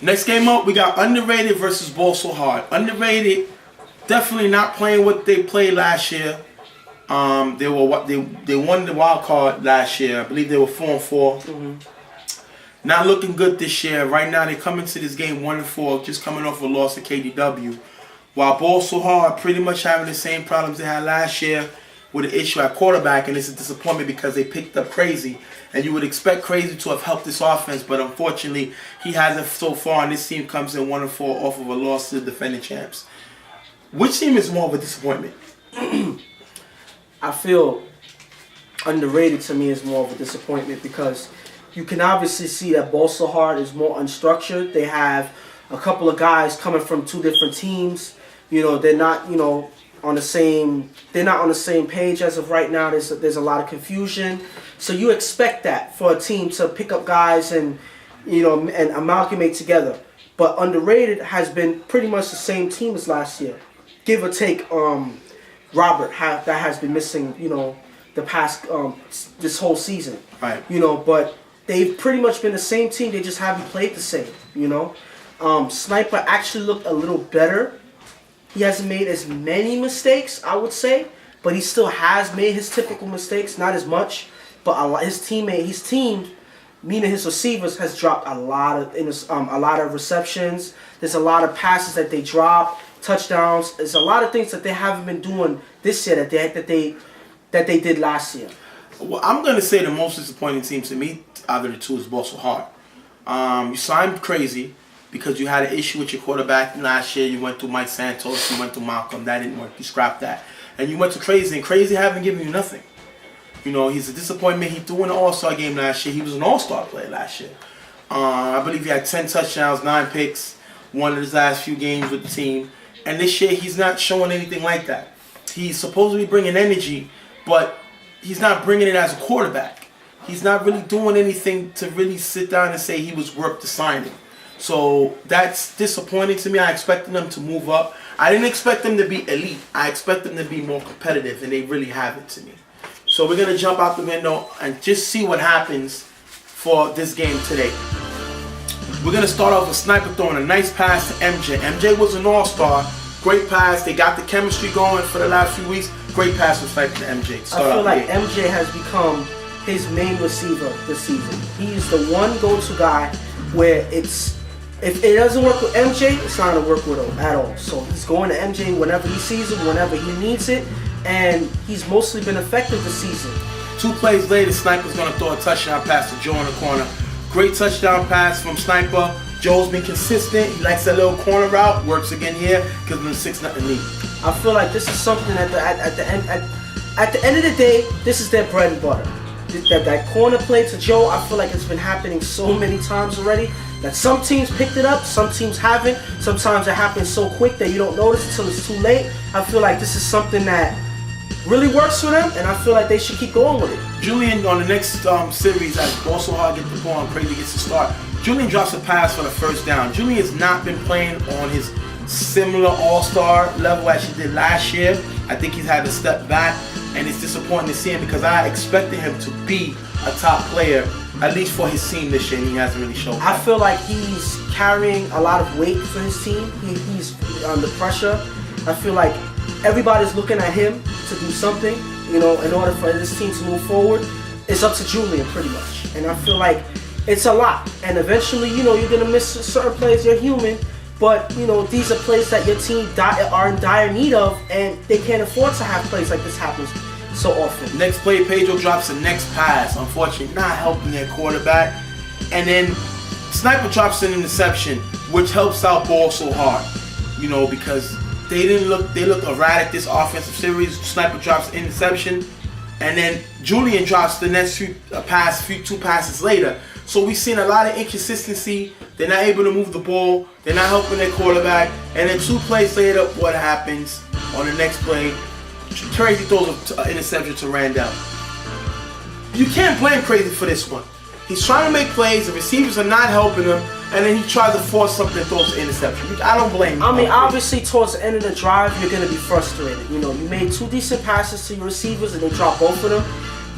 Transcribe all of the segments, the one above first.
Next game up, we got underrated versus ball so hard. Underrated, definitely not playing what they played last year. They won the wild card last year. I believe they were 4-4. Mm-hmm. Not looking good this year. Right now, they come into this game 1-4, just coming off a loss to KDW. While ball so hard, pretty much having the same problems they had last year with an issue at quarterback, and it's a disappointment because they picked up Crazy. And you would expect Crazy to have helped this offense, but unfortunately, he hasn't so far, and this team comes in 1-4 off of a loss to the defending champs. Which team is more of a disappointment? I feel underrated to me is more of a disappointment because you can obviously see that Ball So Hard is more unstructured. They have a couple of guys coming from two different teams. You know, they're not, on the same. They're not on the same page as of right now. There's a lot of confusion. So you expect that for a team to pick up guys and and amalgamate together. But underrated has been pretty much the same team as last year, give or take. Robert that has been missing, the past this whole season. Right. But they've pretty much been the same team. They just haven't played the same. Sniper actually looked a little better. He hasn't made as many mistakes, I would say, but he still has made his typical mistakes, not as much. But his team, meaning his receivers, has dropped a lot of receptions. There's a lot of passes that they drop, touchdowns. There's a lot of things that they haven't been doing this year that they did last year. Well, I'm gonna say the most disappointing team to me out of the two is Ball So Hard. You signed Crazy because you had an issue with your quarterback last year. You went to Mike Santos, you went to Malcolm. That didn't work. You scrapped that. And you went to Crazy, and Crazy haven't given you nothing. He's a disappointment. He threw in an all-star game last year. He was an all-star player last year. I believe he had 10 touchdowns, 9 picks, won his last few games with the team. And this year, he's not showing anything like that. He's supposed to be bringing energy, but he's not bringing it as a quarterback. He's not really doing anything to really sit down and say he was worth the signing. So that's disappointing to me. I expected them to move up. I didn't expect them to be elite. I expect them to be more competitive, and they really haven't to me. So we're going to jump out the window and just see what happens for this game today. We're going to start off with Sniper throwing a nice pass to MJ. MJ was an all-star. Great pass. They got the chemistry going for the last few weeks. Great pass from Sniper to MJ. I feel like MJ has become his main receiver this season. He's the one go-to guy where if it doesn't work with MJ, it's not going to work with him at all. So he's going to MJ whenever he sees him, whenever he needs it. And he's mostly been effective this season. 2 plays later, Sniper's going to throw a touchdown pass to Joe in the corner. Great touchdown pass from Sniper. Joe's been consistent. He likes that little corner route. Works again here. Gives them a 6-0 lead. I feel like this is something at the end of the day, this is their bread and butter. That corner play to Joe, I feel like it's been happening so many times already that some teams picked it up, some teams haven't. Sometimes it happens so quick that you don't notice until it's too late. I feel like this is something that really works for them, and I feel like they should keep going with it. Julian, on the next series, as Ball So Hard gets the ball and Crazy gets to start, Julian drops a pass for the first down. Julian has not been playing on his similar all-star level as he did last year. I think he's had to step back, and it's disappointing to see him because I expected him to be a top player, at least for his team this year, and he hasn't really shown that. I feel like he's carrying a lot of weight for his team. He's under pressure. I feel like everybody's looking at him to do something, in order for this team to move forward. It's up to Julian pretty much. And I feel like it's a lot. And eventually, you're going to miss certain plays. You're human. But, these are plays that your team are in dire need of, and they can't afford to have plays like this happens so often. Next play, Pedro drops the next pass. Unfortunately, not helping their quarterback. And then Sniper drops an interception, which helps out Ball So Hard. Because they looked erratic this offensive series. Sniper drops interception, and then Julian drops the next 2 passes later. So we've seen a lot of inconsistency. They're not able to move the ball. They're not helping their quarterback. And then 2 plays later, what happens on the next play? Crazy throws an interception to Randall. You can't blame Crazy for this one. He's trying to make plays. The receivers are not helping him. And then he tries to force something and throws an interception. I don't blame him. I mean, obviously, towards the end of the drive, you're going to be frustrated. You made 2 decent passes to your receivers, and they dropped both of them.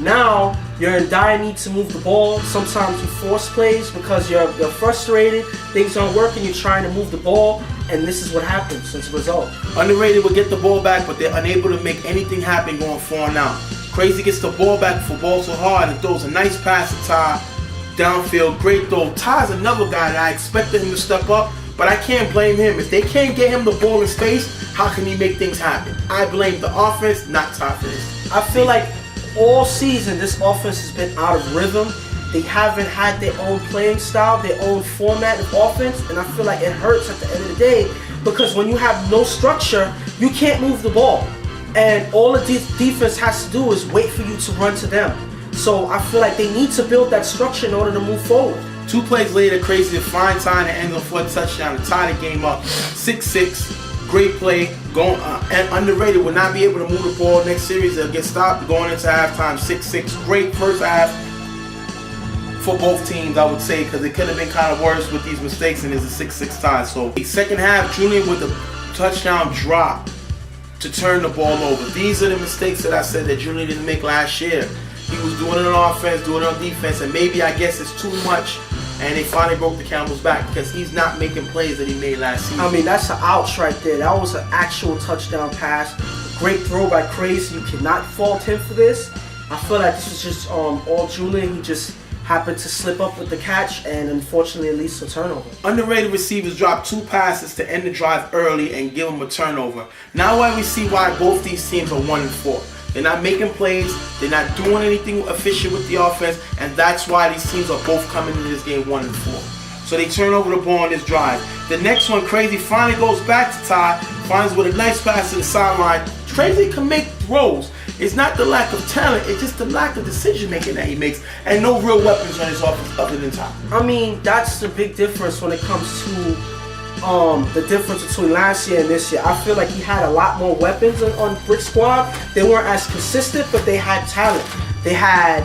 Now you're in dire need to move the ball. Sometimes you force plays because you're frustrated, things aren't working, you're trying to move the ball, and this is what happens as a result. Underrated will get the ball back, but they're unable to make anything happen going 4 and out. Crazy gets the ball back for ball so hard and throws a nice pass to Ty downfield. Great throw. Ty's another guy that I expected him to step up, but I can't blame him. If they can't get him the ball in space, how can he make things happen? I blame the offense, not Ty for this. I feel like all season this offense has been out of rhythm. They haven't had their own playing style, their own format of offense, and I feel like it hurts at the end of the day because when you have no structure, you can't move the ball. And all the defense has to do is wait for you to run to them. So I feel like they need to build that structure in order to move forward. 2 plays later, Crazy to find time to end on for a touchdown to tie the game up. 6-6. Great play. And underrated will not be able to move the ball. Next series they'll get stopped going into halftime. 6-6. Great first half for both teams, I would say, because it could have been kind of worse with these mistakes, and it's a 6-6 tie. So the second half, Junior with the touchdown drop to turn the ball over. These are the mistakes that I said that Junior didn't make last year. He was doing it on offense, doing it on defense, and maybe I guess it's too much. And they finally broke the camel's back because he's not making plays that he made last season. I mean, that's an ouch right there. That was an actual touchdown pass. Great throw by Crazy. You cannot fault him for this. I feel like this was just all Julian. He just happened to slip up with the catch and unfortunately it leads to a turnover. Underrated receivers dropped 2 passes to end the drive early and give them a turnover. Now we see why both these teams are 1-4. They're not making plays, they're not doing anything efficient with the offense, and that's why these teams are both coming into this game 1-4. So they turn over the ball on this drive. The next one, Crazy finally goes back to Ty, finds with a nice pass to the sideline. Crazy can make throws. It's not the lack of talent, it's just the lack of decision making that he makes, and no real weapons on his offense other than Ty. I mean, that's the big difference when it comes to the difference between last year and this year. I feel like he had a lot more weapons on Brick Squad. They weren't as consistent, but they had talent. They had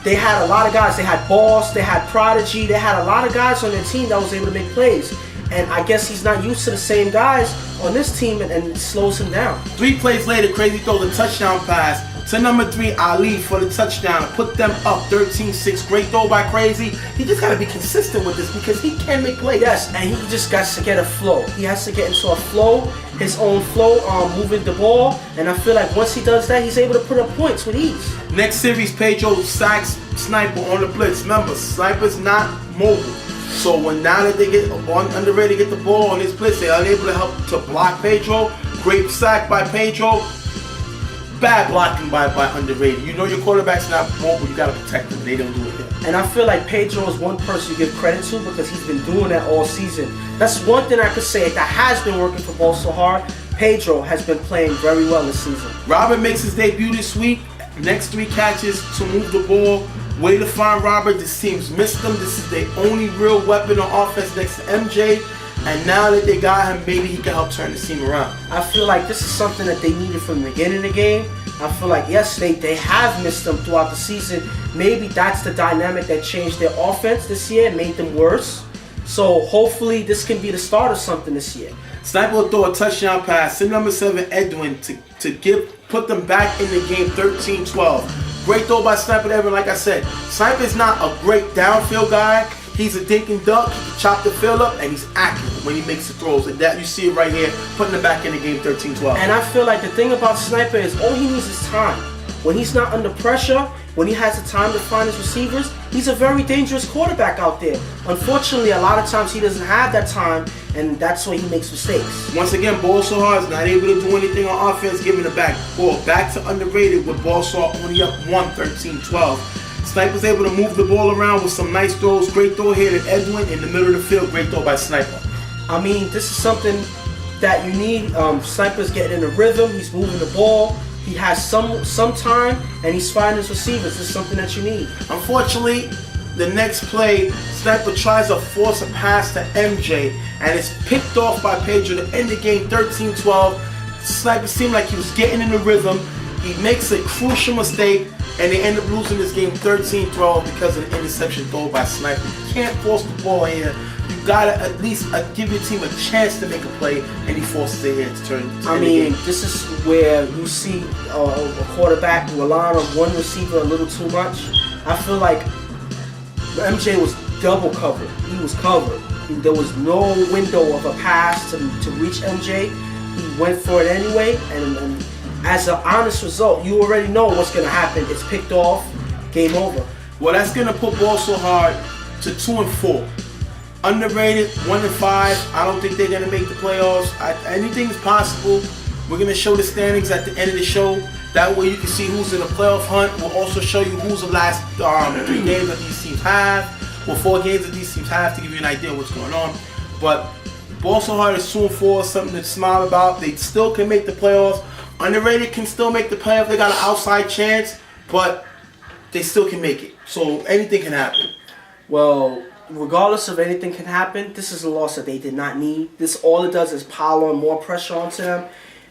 a lot of guys. They had Boss, they had Prodigy, they had a lot of guys on their team that was able to make plays. And I guess he's not used to the same guys on this team, and it slows him down. 3 plays later, Crazy throws a touchdown pass to number 3, Ali, for the touchdown. Put them up 13-6. Great throw by Crazy. He just got to be consistent with this because he can make plays. Yes, and he just got to get a flow. He has to get into a flow, his own flow, moving the ball. And I feel like once he does that, he's able to put up points with ease. Next series, Pedro sacks Sniper on the blitz. Remember, Sniper's not mobile. So now that they get underrated, get the ball on this blitz, they're unable to help to block Pedro. Great sack by Pedro. Bad blocking by underrated. You know your quarterback's not mobile, you gotta protect them. They don't do it here. And I feel like Pedro is one person you give credit to because he's been doing that all season. That's one thing I could say that has been working for Ball So Hard. Pedro has been playing very well this season. Robert makes his debut this week. Next 3 catches to move the ball. Way to find Robert. This team's missed him. This is their only real weapon on offense next to MJ. And now that they got him, maybe he can help turn the team around. I feel like this is something that they needed from the beginning of the game. I feel like, yes, they have missed them throughout the season. Maybe that's the dynamic that changed their offense this year and made them worse. So hopefully this can be the start of something this year. Sniper will throw a touchdown pass to number 7, Edwin, to put them back in the game 13-12. Great throw by Sniper Edwin, like I said. Sniper's not a great downfield guy. He's a dink and dunk. He can chop the field up, and he's accurate when he makes the throws. And that you see it right here, putting them back in the game 13-12. And I feel like the thing about Sniper is all he needs is time. When he's not under pressure, when he has the time to find his receivers, he's a very dangerous quarterback out there. Unfortunately, a lot of times he doesn't have that time, and that's why he makes mistakes. Once again, Ball So Hard is not able to do anything on offense, giving it back. Ball back to underrated with Ball So Hard only up 13-12. Sniper's able to move the ball around with some nice throws. Great throw here to Edwin in the middle of the field. Great throw by Sniper. I mean, this is something that you need. Sniper's getting in a rhythm. He's moving the ball. He has some time, and he's finding his receivers. This is something that you need. Unfortunately, the next play, Sniper tries to force a pass to MJ, and it's picked off by Pedro to end the game 13-12. Sniper seemed like he was getting in the rhythm. He makes a crucial mistake, and they end up losing this game 13-12 because of an interception throw by Sniper. You can't force the ball here. You gotta at least give your team a chance to make a play, and he forces their hand to turn. I mean, this is where you see a quarterback relying on one receiver a little too much. I feel like MJ was double covered. He was covered. There was no window of a pass to reach MJ. He went for it anyway, and as an honest result, you already know what's going to happen. It's picked off, game over. Well, that's going to put Ball So Hard to 2-4. Underrated, 1-5. I don't think they're going to make the playoffs. Anything's possible. We're going to show the standings at the end of the show. That way you can see who's in the playoff hunt. We'll also show you who's the last 3 games that these teams have. Well, 4 games that these teams have to give you an idea of what's going on. But Ball So Hard is 2-4, something to smile about. They still can make the playoffs. Underrated can still make the playoffs. They got an outside chance, but they still can make it. So anything can happen. Well, regardless of anything can happen, this is a loss that they did not need. This all it does is pile on more pressure onto them.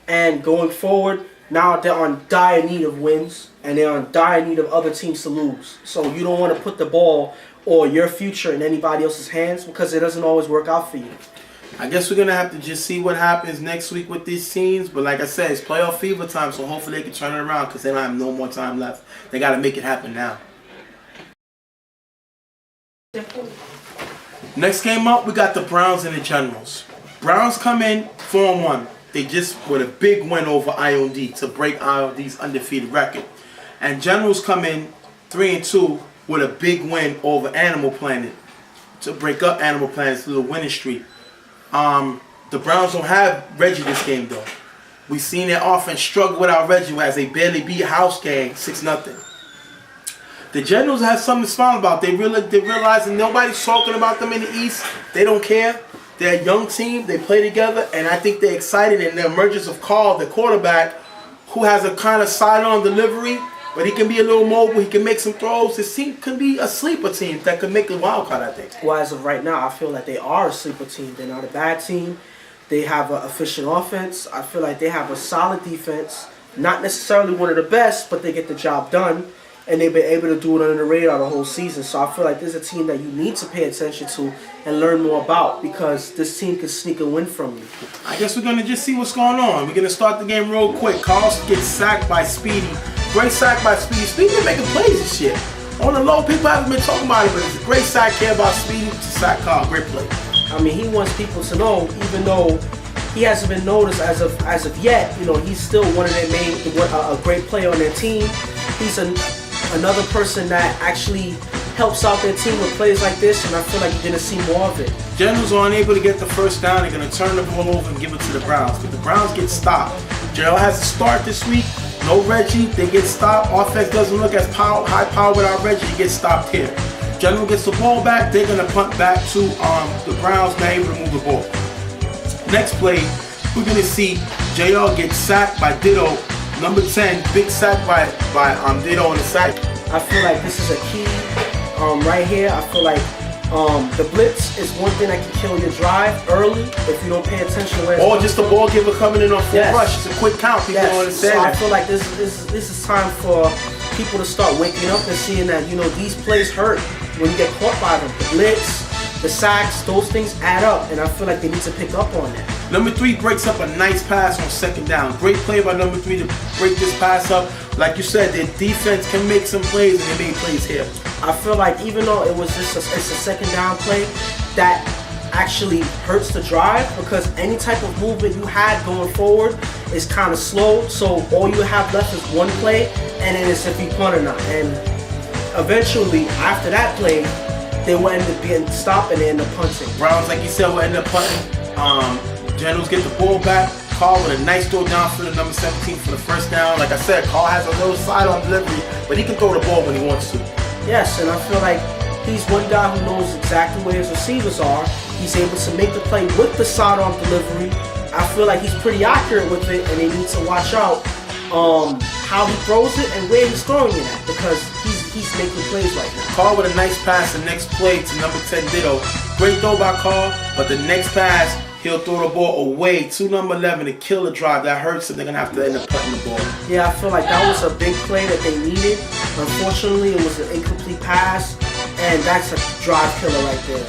And going forward, now they're on dire need of wins, and they're on dire need of other teams to lose. So you don't want to put the ball or your future in anybody else's hands, because it doesn't always work out for you. I guess we're going to have to just see what happens next week with these teams. But like I said, it's playoff fever time, so hopefully they can turn it around, because they don't have no more time left. They got to make it happen now. Next game up, we got the Browns and the Generals. Browns come in 4-1. They just with a big win over IOD to break IOD's undefeated record. And Generals come in 3-2 with a big win over Animal Planet to break up Animal Planet's little winning streak. The Browns don't have Reggie this game though. We've seen their offense struggle without Reggie as they barely beat House Gang 6-0. The Generals have something to smile about. They realize that nobody's talking about them in the East. They don't care. They're a young team. They play together, and I think they're excited in the emergence of Carl, the quarterback, who has a kind of sidearm delivery, but he can be a little mobile. He can make some throws. This team can be a sleeper team that could make a wild card, I think. Well, as of right now, I feel like they are a sleeper team. They're not a bad team. They have an efficient offense. I feel like they have a solid defense. Not necessarily one of the best, but they get the job done. And they've been able to do it under the radar the whole season. So I feel like this is a team that you need to pay attention to and learn more about, because this team can sneak a win from you. I guess we're going to just see what's going on. We're going to start the game real quick. Carl gets sacked by Speedy. Great sack by Speedy. Speedy been making plays and shit. On the low, people haven't been talking about it, but it's a great sack here by Speedy to sack Carl. Great play. I mean, he wants people to know, even though he hasn't been noticed as of yet, you know, he's still one of their main, a great player on their team. He's another person that actually helps out their team with plays like this, and I feel like you're going to see more of it. Generals are unable to get the first down. They're going to turn the ball over and give it to the Browns, but the Browns get stopped. JL has to start this week. No Reggie. They get stopped. Offense doesn't look as high power without Reggie. He gets stopped here. General gets the ball back. They're going to punt back to the Browns, not able to move the ball. Next play, we're going to see JL get sacked by Ditto. Number 10, big sack by Ditto on the sack. I feel like this is a key right here. I feel like the blitz is one thing that can kill your drive early if you don't pay attention to where it's or just the ball giver coming in on full rush. It's a quick count. People don't understand so that. I feel like this is time for people to start waking up and seeing that, you know, these plays hurt when you get caught by them. The blitz, the sacks, those things add up, and I feel like they need to pick up on that. Number 3 breaks up a nice pass on second down. Great play by number 3 to break this pass up. Like you said, their defense can make some plays, and they made plays here. I feel like even though it was just it's a second down play, that actually hurts the drive, because any type of movement you had going forward is kind of slow. So all you have left is one play, and then it's if you punt or not. And eventually, after that play, they will end up getting stopped and they end up punting. Browns, like you said, will end up punting. Generals get the ball back. Carl with a nice throw down for the number 17 for the first down. Like I said, Carl has a little sidearm delivery, but he can throw the ball when he wants to. Yes, and I feel like he's one guy who knows exactly where his receivers are. He's able to make the play with the sidearm delivery. I feel like he's pretty accurate with it, and they need to watch out how he throws it and where he's throwing it at, because he's making plays right now. Carl with a nice pass, the next play to number 10 Ditto. Great throw by Carl, but the next pass, he'll throw the ball away to number 11 to kill the drive. That hurts them. They're going to have to end up punting the ball. Yeah, I feel like that was a big play that they needed. Unfortunately, it was an incomplete pass, and that's a drive killer right there.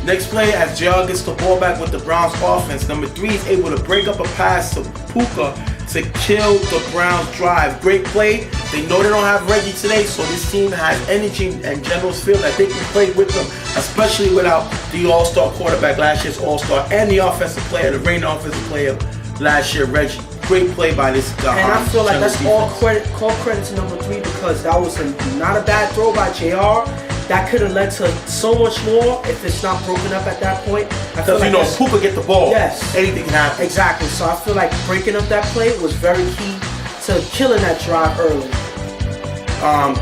Next play, as JR gets the ball back with the Browns offense. Number 3 is able to break up a pass to Puka to kill the Browns drive. Great play. They know they don't have Reggie today, so this team has energy and generals feel that they can play with them, especially without the all-star quarterback, last year's all-star, and the offensive player, the reigning offensive player last year, Reggie. Great play by this guy. And I feel like that's all credit to number 3, because that was not a bad throw by JR. That could have led to so much more if it's not broken up at that point. Because you know, Puka get the ball. Yes. Anything can happen. Exactly. So I feel like breaking up that play was very key to killing that drive early.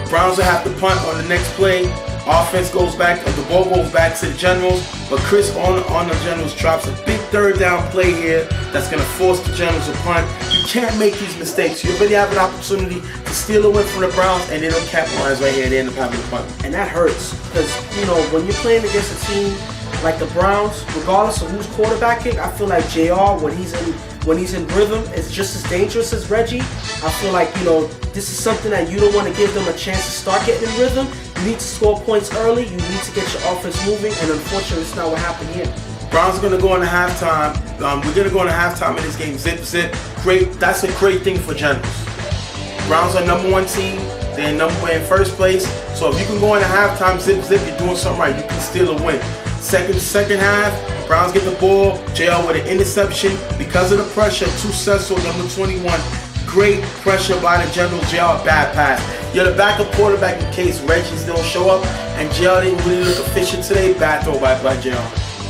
Browns will have to punt on the next play. Offense goes back, the ball goes back to the Generals, but Chris on the Generals drops a big third down play here that's going to force the Generals to punt. You can't make these mistakes. You already have an opportunity to steal a win from the Browns, and they don't capitalize right here. They end up having to punt. And that hurts, because, you know, when you're playing against a team like the Browns, regardless of who's quarterbacking, I feel like JR, when he's in rhythm, is just as dangerous as Reggie. I feel like, you know, this is something that you don't want to give them a chance to start getting in rhythm. You need to score points early. You need to get your offense moving, and unfortunately, it's not what happened here. Browns are going to go into halftime. We're going to go into halftime in this game. Zip. Great. That's a great thing for Generals. Browns are number 1 team. They're in first place. So if you can go into halftime, zip, you're doing something right. You can steal a win. Second half, Browns get the ball. JR with an interception because of the pressure. Too successful, number 21. Great pressure by the Generals. JR, bad pass. You're the backup quarterback in case Reggie's don't show up, and JR didn't really look efficient today. Bad throw by JR.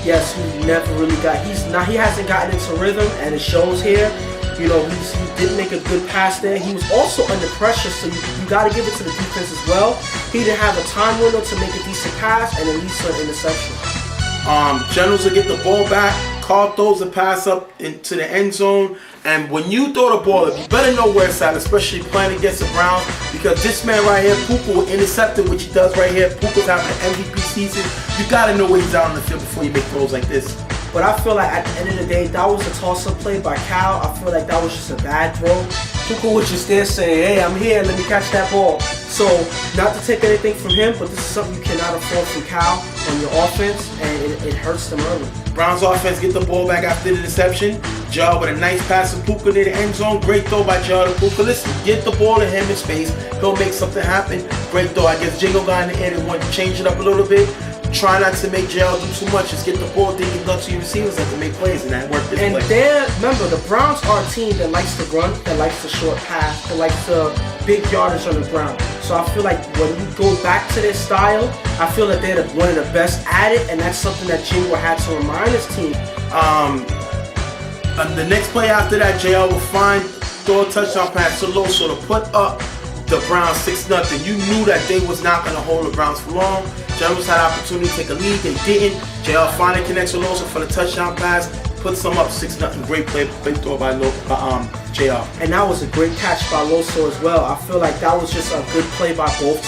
Yes, he never really he hasn't gotten into rhythm, and it shows here. You know, he didn't make a good pass there. He was also under pressure, so you got to give it to the defense as well. He didn't have a time window to make a decent pass and at least an interception. Generals will get the ball back. Carl throws the pass up into the end zone. And when you throw the ball up, you better know where it's at, especially playing against the Browns, because this man right here, Puka, will intercept it, which he does right here. Puka's having an MVP season. You got to know where he's out on the field before you make throws like this. But I feel like at the end of the day, that was a toss-up play by Cal. I feel like that was just a bad throw. Puka was just there saying, hey, I'm here, let me catch that ball. So, not to take anything from him, but this is something you cannot afford from Cal on your offense, and it hurts them early. Browns offense get the ball back after the interception. JR with a nice pass to Puka near the end zone. Great throw by JR to Puka. Listen, get the ball to him in space. He'll make something happen. Great throw. I guess Jingle got in the air and wanted to change it up a little bit. Try not to make JR do too much. Just get the ball, then you go to your receivers and to make plays, and that worked this and play. Remember, the Browns are a team that likes to run, that likes the short pass, that likes the big yardage on the ground. So I feel like when you go back to their style, I feel that they're one of the best at it, and that's something that Jingle had to remind his team. The next play after that, JR will throw a touchdown pass to Loso to put up the Browns 6-0. You knew that they was not going to hold the Browns for long. Generals had opportunity to take a lead. They didn't. JR finally connects with Loso for the touchdown pass. Puts them up 6-0. Great play throw by JR. And that was a great catch by Loso as well. I feel like that was just a good play by both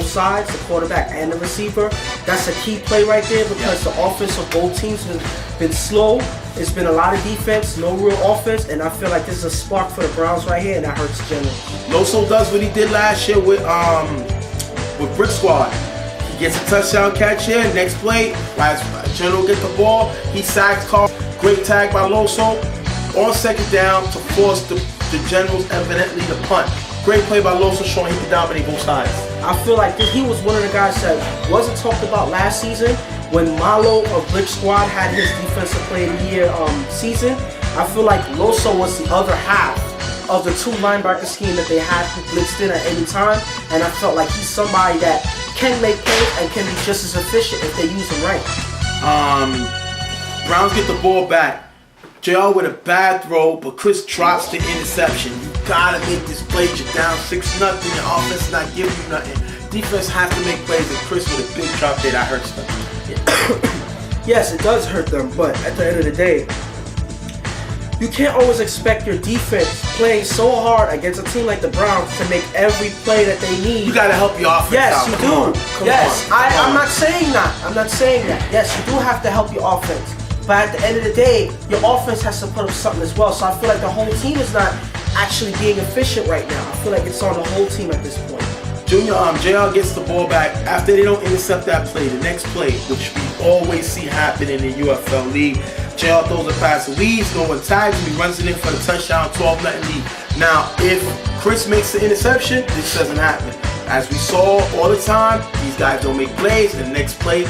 sides, the quarterback and the receiver. That's a key play right there, because the offense of both teams has been slow. It's been a lot of defense, no real offense, and I feel like this is a spark for the Browns right here, and that hurts Generals. Loso does what he did last year with Brick Squad. He gets a touchdown catch here. Next play, as General get the ball, he sacks Carl. Great tag by Loso on second down to force the Generals evidently to punt. Great play by Loso, showing he can dominate both sides. I feel like he was one of the guys that wasn't talked about last season when Malo of Brick Squad had his defensive player of the year season. I feel like Loso was the other half of the 2 linebacker scheme that they had who blitzed in at any time, and I felt like he's somebody that can make plays and can be just as efficient if they use him right. Browns get the ball back. JR with a bad throw, but Chris drops the interception. You gotta make this play. You're down 6-0. Your offense is not giving you nothing. Defense has to make plays, and Chris with a big drop there that hurts them. Yes, it does hurt them, but at the end of the day, you can't always expect your defense playing so hard against a team like the Browns to make every play that they need. You gotta help your offense out. Yes, you do. Yes, I'm not saying that. I'm not saying that. Yes, you do have to help your offense. But at the end of the day, your offense has to put up something as well. So I feel like the whole team is not actually being efficient right now. I feel like it's on the whole team at this point. JR gets the ball back after they don't intercept that play. The next play, which we always see happen in the UFL league, JR throws a pass, leads, no one tags him, he runs it in for the touchdown, 12-0 lead. Now, if Chris makes the interception, this doesn't happen. As we saw all the time, these guys don't make plays. The next play,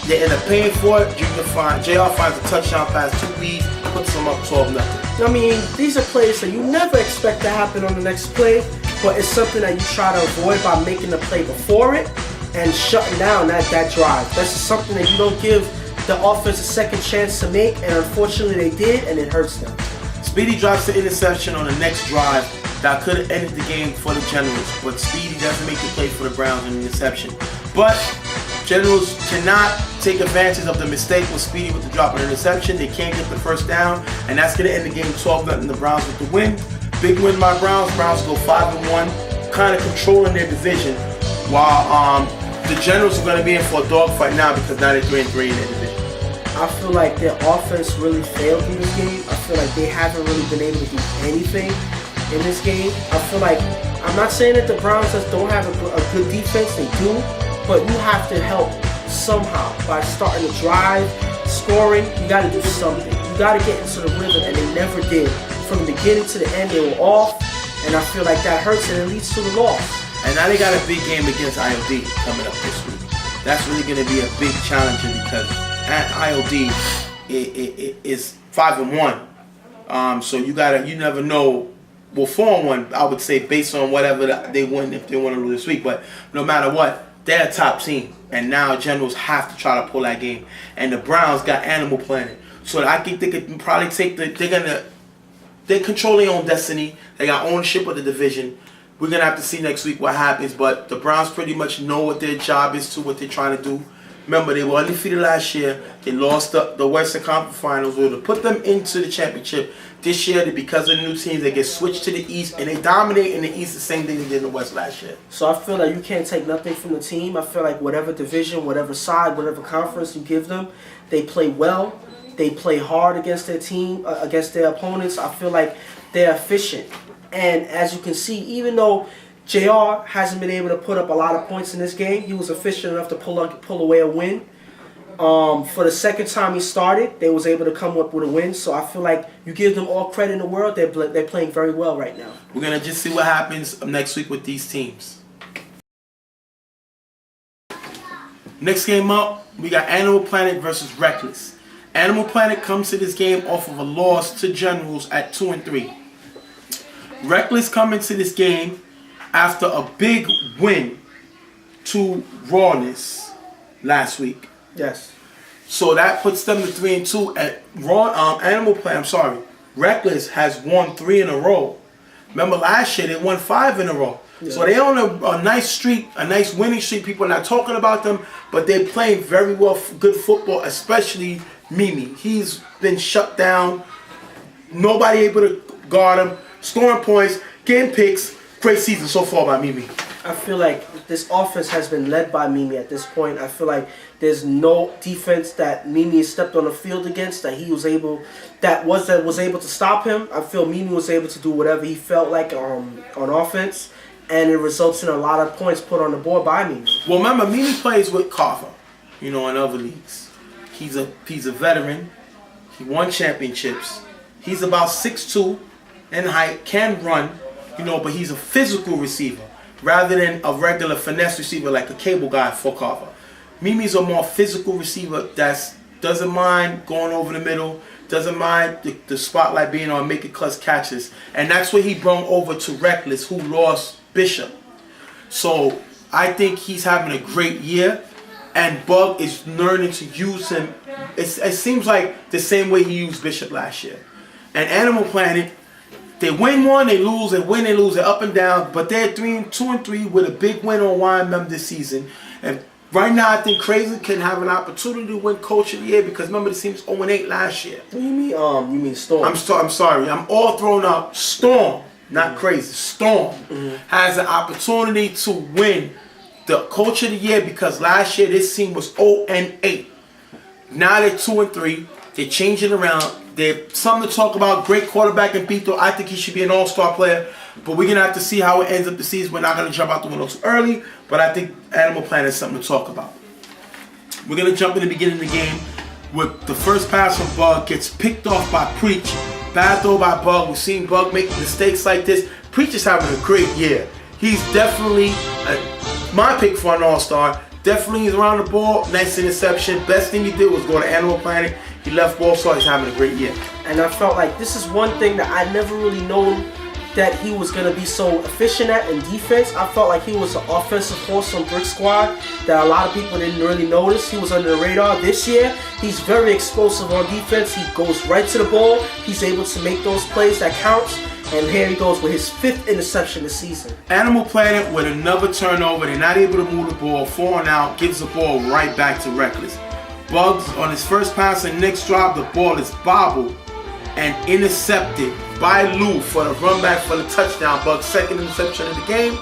they end up paying for it. JR finds a touchdown pass, 2 leads, puts them up 12-0. I mean, these are plays that you never expect to happen on the next play, but it's something that you try to avoid by making the play before it and shutting down that drive. That's something that you don't give the offense a second chance to make, and unfortunately they did, and it hurts them. Speedy drops the interception on the next drive that could have ended the game for the Generals, but Speedy doesn't make the play for the Browns in the interception. But Generals cannot take advantage of the mistake with Speedy with the drop of the interception. They can't get the first down, and that's going to end the game 12-0. The Browns with the win. Big win by Browns. Browns go 5-1, kind of controlling their division, while the Generals are going to be in for a dogfight now because now they're 3-3 in their division. I feel like their offense really failed in this game. I feel like they haven't really been able to do anything in this game. I feel like, I'm not saying that the Browns just don't have a good defense, they do, but you have to help somehow by starting to drive, scoring. You got to do something. You got to get into the rhythm, and they never did. From the beginning to the end, they were off, and I feel like that hurts, and it leads to the loss. And now they got a big game against IOD coming up this week. That's really going to be a big challenge because at IOD it is 5-1. So you never know. Well, 4-1, I would say, based on whatever they win, if they want to lose this week. But no matter what, they're a top team, and now Generals have to try to pull that game. And the Browns got Animal Planet, so I think they could probably take they control their own destiny. They got ownership of the division. We're gonna have to see next week what happens. But the Browns pretty much know what their job is, to what they're trying to do. Remember, they were undefeated last year. They lost the Western Conference Finals. We would have put them into the championship. This year, because of the new teams, they get switched to the East, and they dominate in the East the same thing they did in the West last year. So I feel like you can't take nothing from the team. I feel like whatever division, whatever side, whatever conference you give them, they play well. They play hard against their team, against their opponents. I feel like they're efficient. And as you can see, even though JR hasn't been able to put up a lot of points in this game, he was efficient enough to pull away a win. For the second time he started, they was able to come up with a win. So I feel like you give them all credit in the world. They're playing very well right now. We're going to just see what happens next week with these teams. Next game up, we got Animal Planet versus Reckless. Animal Planet comes to this game off of a loss to Generals at 2-3. Reckless come into this game after a big win to Rawness last week. Yes. So that puts them to 3-2. Animal Planet, Reckless has won 3 in a row. Remember last year they won 5 in a row. Yeah. So they on a nice streak, a nice winning streak. People are not talking about them, but they're playing very well, good football, especially Mimi. He's been shut down. Nobody able to guard him. Scoring points, getting picks. Great season so far by Mimi. I feel like this offense has been led by Mimi at this point. I feel like there's no defense that Mimi has stepped on the field against that was able to stop him. I feel Mimi was able to do whatever he felt like on offense, and it results in a lot of points put on the board by Mimi. Well, remember, Mimi plays with Carver, in other leagues. He's a veteran. He won championships. He's about 6'2" in height, can run, but he's a physical receiver rather than a regular finesse receiver like a cable guy for Carver. Mimi's a more physical receiver that doesn't mind going over the middle, doesn't mind the spotlight being on, making clutch catches. And that's what he brought over to Reckless, who lost Bishop. So I think he's having a great year, and Bug is learning to use him. It seems like the same way he used Bishop last year. And Animal Planet, they win one, they lose, they win, they lose, they're up and down, but they're 2-3 with a big win on YMM this season. And right now, I think Crazy can have an opportunity to win Coach of the Year because remember the team's 0-8 last year. What do you mean? You mean Storm? I'm sorry. I'm all thrown up. Storm, not Crazy. Storm has an opportunity to win the Coach of the Year because last year this team was 0-8. Now they're 2-3. They're changing around. They're something to talk about. Great quarterback in Pito. I think he should be an all-star player. But we're going to have to see how it ends up the season. We're not going to jump out the window too early. But I think Animal Planet is something to talk about. We're going to jump in the beginning of the game with the first pass from Bug gets picked off by Preach. Bad throw by Bug. We've seen Bug make mistakes like this. Preach is having a great year. He's definitely my pick for an all-star. Definitely he's around the ball. Nice interception. Best thing he did was go to Animal Planet. He left ball, so he's having a great year. And I felt like this is one thing that I never really known that he was going to be so efficient at in defense. I felt like he was an offensive force on Brick Squad that a lot of people didn't really notice. He was under the radar. This year, he's very explosive on defense. He goes right to the ball. He's able to make those plays that counts. And here he goes with his 5th interception this season. Animal Planet with another turnover. They're not able to move the ball. 4 and out. Gives the ball right back to Reckless. Bugs on his first pass and next drive, the ball is bobbled and intercepted by Lou for the run back for the touchdown. Bugs' second interception of the game.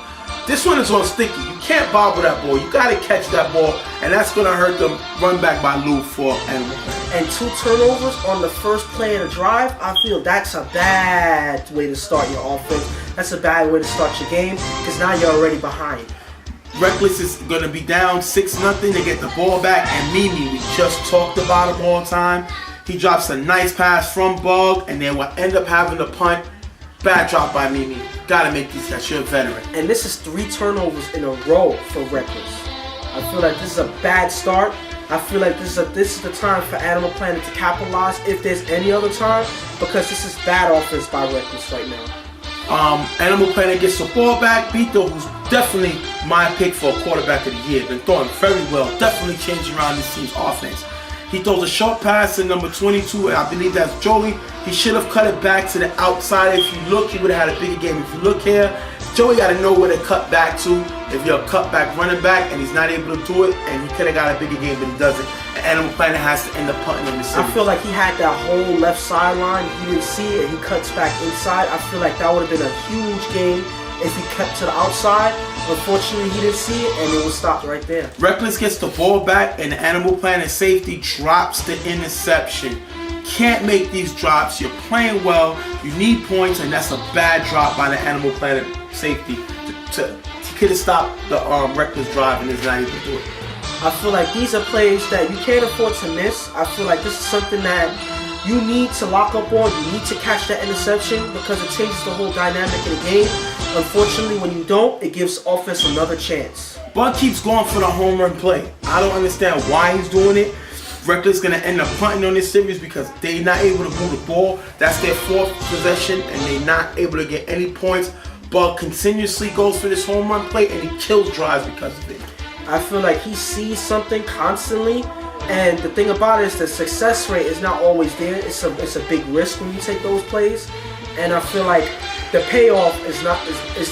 This one is on Sticky. You can't bobble that ball. You got to catch that ball, and that's going to hurt the run back by Lou for Animal Planet. And 2 turnovers on the first play of the drive, I feel that's a bad way to start your offense. That's a bad way to start your game because now you're already behind. Reckless is going to be down 6-0. They get the ball back, and Mimi, we just talked about him all the time. He drops a nice pass from Bug, and then will end up having the punt. Bad drop by Mimi. Gotta make these guys. You're a veteran. And this is 3 turnovers in a row for Reckless. I feel like this is a bad start. I feel like this is the time for Animal Planet to capitalize if there's any other time, because this is bad offense by Reckless right now. Animal Planet gets the ball back. Pito, who's definitely my pick for quarterback of the year, been throwing very well. Definitely changing around this team's offense. He throws a short pass to number 22, and I believe that's Joey. He should have cut it back to the outside. If you look, he would have had a bigger game. If you look here, Joey got to know where to cut back to. If you're a cutback running back and he's not able to do it, and he could have got a bigger game, but he doesn't. And Animal Planet has to end up punting on the series. I feel like he had that whole left sideline. He didn't see it, and he cuts back inside. I feel like that would have been a huge game if he kept to the outside. Unfortunately, he didn't see it, and it was stopped right there. Reckless gets the ball back, and the Animal Planet safety drops the interception. Can't make these drops. You're playing well. You need points, and that's a bad drop by the Animal Planet safety. He could have stopped the Reckless drive, and is not able to do it. I feel like these are plays that you can't afford to miss. I feel like this is something that you need to lock up on. You need to catch that interception because it changes the whole dynamic of the game. Unfortunately, when you don't, it gives offense another chance. Bud keeps going for the home run play. I don't understand why he's doing it. Reckless is going to end up punting on this series because they're not able to move the ball. That's their 4th possession, and they're not able to get any points. Bud continuously goes for this home run play, and he kills drives because of it. I feel like he sees something constantly, and the thing about it is the success rate is not always there. It's a big risk when you take those plays, and I feel like the payoff is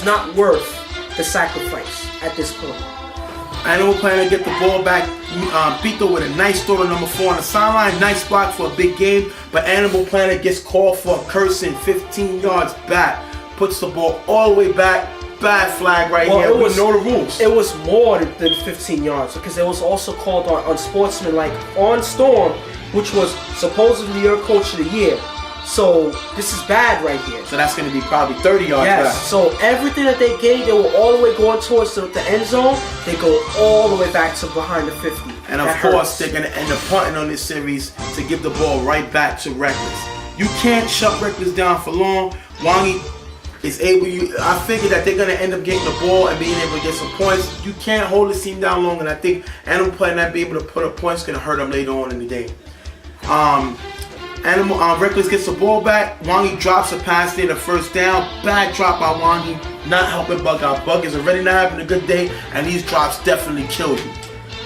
not worth the sacrifice at this point. Animal Planet get the ball back. Pito with a nice throw to number 4 on the sideline. Nice block for a big game, but Animal Planet gets called for a cursing 15 yards back. Puts the ball all the way back. Bad flag right here. We know the rules. It was more than 15 yards because it was also called on Sportsman, on Storm, which was supposedly your coach of the year. So this is bad right here. So that's going to be probably 30 yards back. Yes. So everything that they gave, they were all the way going towards the end zone. They go all the way back to behind the 50. And of course, they're going to end up punting on this series to give the ball right back to Reckless. You can't shut Reckless down for long. Wangi is able. I figured that they're going to end up getting the ball and being able to get some points. You can't hold this team down long, and I think Animal Planet not being able to put up points is going to hurt them later on in the game. Reckless gets the ball back. Wangi drops a pass there, the first down. Bad drop by Wangi, not helping Bug out. Bug is already not having a good day, and these drops definitely kill you.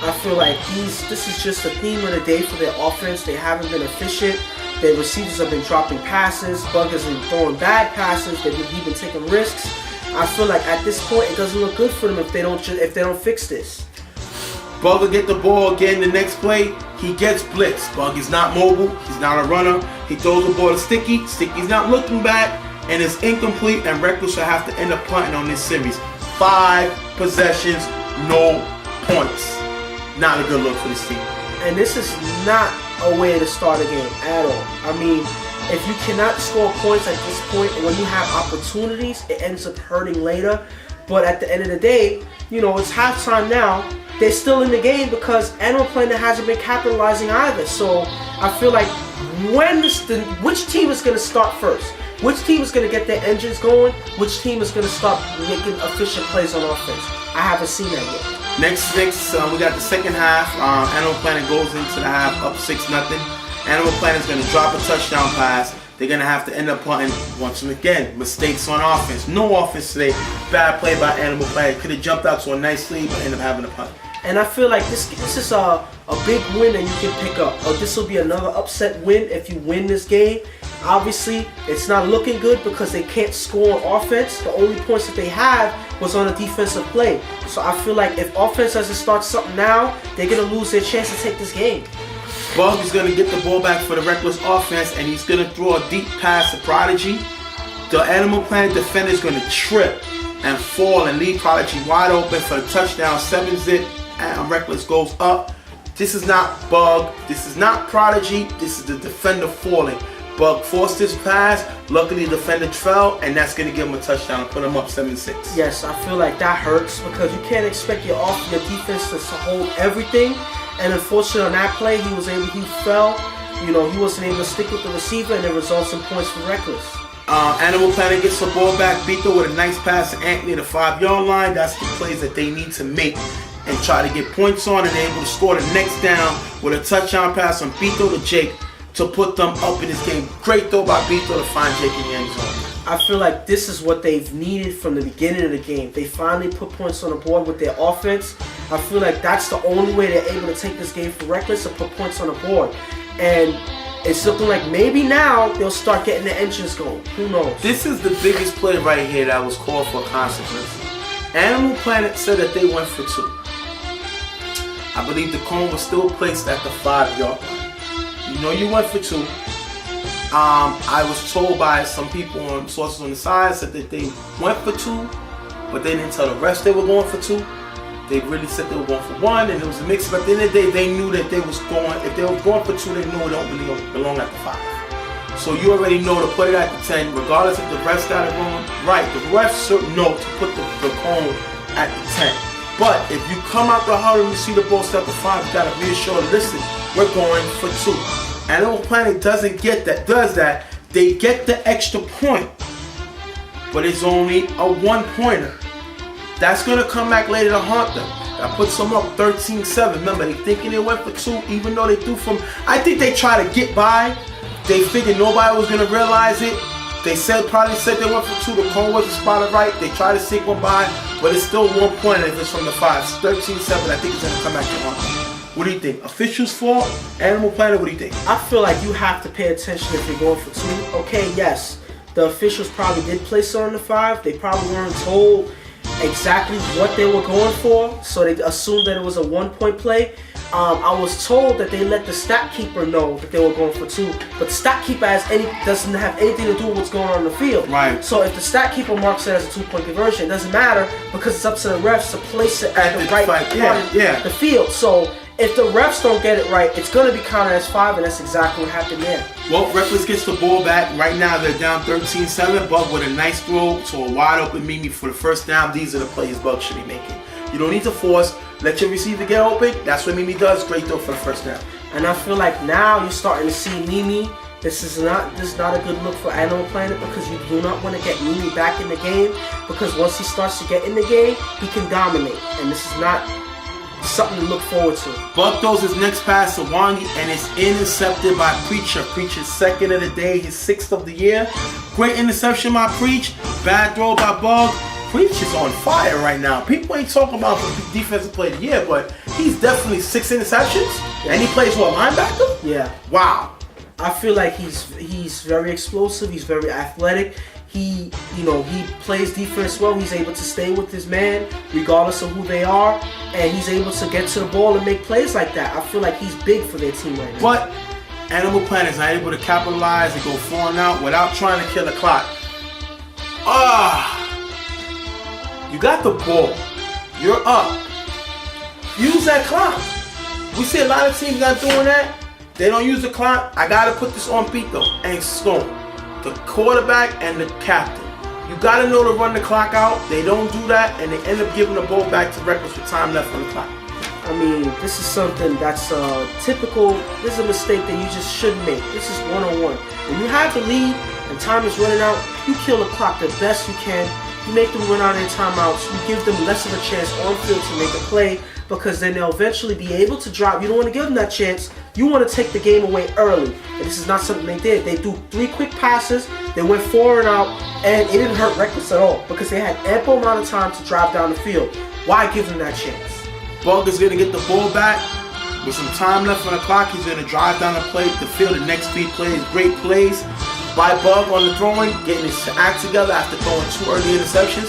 I feel like this is just the theme of the day for their offense. They haven't been efficient. Their receivers have been dropping passes. Bug has been throwing bad passes. They've been taking risks. I feel like at this point it doesn't look good for them if they don't fix this. Bug will get the ball again the next play. He gets blitzed. Bug is not mobile. He's not a runner. He throws the ball to Sticky. Sticky's not looking back, and it's incomplete, and Reckless will have to end up punting on this series. 5 possessions, no points. Not a good look for this team. And this is not a way to start a game at all. I mean, if you cannot score points at this point, and when you have opportunities, it ends up hurting later. But at the end of the day, it's halftime now. They're still in the game because Animal Planet hasn't been capitalizing either. So I feel like which team is going to start first? Which team is going to get their engines going? Which team is going to start making efficient plays on offense? I haven't seen that yet. Next, we got the second half. Animal Planet goes into the half up 6-0. Animal Planet is going to drop a touchdown pass. They're going to have to end up punting once again. Mistakes on offense. No offense today. Bad play by Animal Planet. Could have jumped out to a nice lead, but ended up having a punt. And I feel like this is a big win that you can pick up. This will be another upset win if you win this game. Obviously, it's not looking good because they can't score on offense. The only points that they have was on a defensive play. So I feel like if offense doesn't start something now, they're going to lose their chance to take this game. Bug is going to get the ball back for the reckless offense, and he's going to throw a deep pass to Prodigy. The Animal Planet defender is going to trip and fall and leave Prodigy wide open for the touchdown. 7-zip, and Reckless goes up. This is not Bug. This is not Prodigy. This is the defender falling. Bug forced his pass. Luckily, the defender fell, and that's going to give him a touchdown and put him up 7-6. Yes, I feel like that hurts because you can't expect your defense to hold everything. And unfortunately, on that play, he fell. He wasn't able to stick with the receiver, and it results in points for Reckless. Animal Planet gets the ball back. Beto with a nice pass to Anthony at the 5-yard line. That's the plays that they need to make and try to get points on, and they're able to score the next down with a touchdown pass from Beto to Jake to put them up in this game. Great throw by Beto to find Jake in the end zone. I feel like this is what they've needed from the beginning of the game. They finally put points on the board with their offense. I feel like that's the only way they're able to take this game for Reckless, to put points on the board. And it's looking like maybe now they'll start getting the engines going. Who knows? This is the biggest play right here that was called for consequence. Animal Planet said that they went for 2. I believe the cone was still placed at the 5-yard line. You went for 2. I was told by some people on sources on the side said that they went for 2, but they didn't tell the rest they were going for 2. They really said they were going for 1, and it was a mix. But at the end of the day, they knew that they was going. If they were going for 2, they knew it don't really belong at the 5. So you already know to put it at the 10, regardless if the refs got it wrong. Right, the refs know to put the cone at the 10. But if you come out the huddle and you see the ball step to 5, you got to reassure them, listen, we're going for 2. Animal Planet doesn't get that, does that. They get the extra point, but it's only a 1-pointer. That's going to come back later to haunt them. That puts them up 13-7. Remember, they thinking they went for 2, even though they threw from... I think they try to get by. They figured nobody was going to realize it. They probably said they went for 2. The cone wasn't spotted right. They tried to sneak one by, but it's still 1 pointer if it's from the 5. It's 13-7. I think it's going to come back to haunt them. What do you think? Officials' fault? Animal Planet? What do you think? I feel like you have to pay attention if you're going for 2. Okay, yes, the officials probably did place it on the 5. They probably weren't told exactly what they were going for, so they assumed that it was a 1-point play. I was told that they let the stat keeper know that they were going for 2, but the stat keeper doesn't have anything to do with what's going on in the field. Right. So if the stat keeper marks it as a 2-point conversion, it doesn't matter because it's up to the refs to place it at the right part of the field. So if the refs don't get it right, it's going to be counted as 5, and that's exactly what happened there. Well, Reckless gets the ball back. Right now, they're down 13-7. Bug with a nice throw to a wide-open Mimi for the first down. These are the plays Bug should be making. You don't need to force. Let your receiver get open. That's what Mimi does. Great throw for the first down. And I feel like now you're starting to see Mimi. This is not a good look for Animal Planet because you do not want to get Mimi back in the game, because once he starts to get in the game, he can dominate. And this is not something to look forward to. Bug throws his next pass to Wangi, and it's intercepted by Preacher. Preacher's 2nd of the day, his 6th of the year. Great interception by Preach. Bad throw by Bug. Preach is on fire right now. People ain't talking about the defensive player of the year, but he's definitely 6 interceptions. Yeah. And he plays what, linebacker? Yeah. Wow. I feel like he's very explosive. He's very athletic. He plays defense well. He's able to stay with his man regardless of who they are, and he's able to get to the ball and make plays like that. I feel like he's big for their team right now. But Animal Planet is not able to capitalize and go 4 and out without trying to kill the clock. You got the ball. You're up. Use that clock. We see a lot of teams not doing that. They don't use the clock. I gotta put this on beat though. And Stone, the quarterback and the captain. You gotta know to run the clock out. They don't do that, and they end up giving the ball back to Reckless with time left on the clock. I mean, this is something that's typical. This is a mistake that you just shouldn't make. This is one-on-one. When you have the lead and time is running out, you kill the clock the best you can. You make them run out of their timeouts. You give them less of a chance on field to make a play because then they'll eventually be able to drop. You don't want to give them that chance. You want to take the game away early. And this is not something they did. They do 3 quick passes. They went 4 and out, and it didn't hurt Reckless at all because they had ample amount of time to drive down the field. Why give them that chance? Bug is going to get the ball back with some time left on the clock. He's going to drive down the field. The next 3 plays, great plays by Bug on the throwing, getting his act together after throwing 2 early interceptions.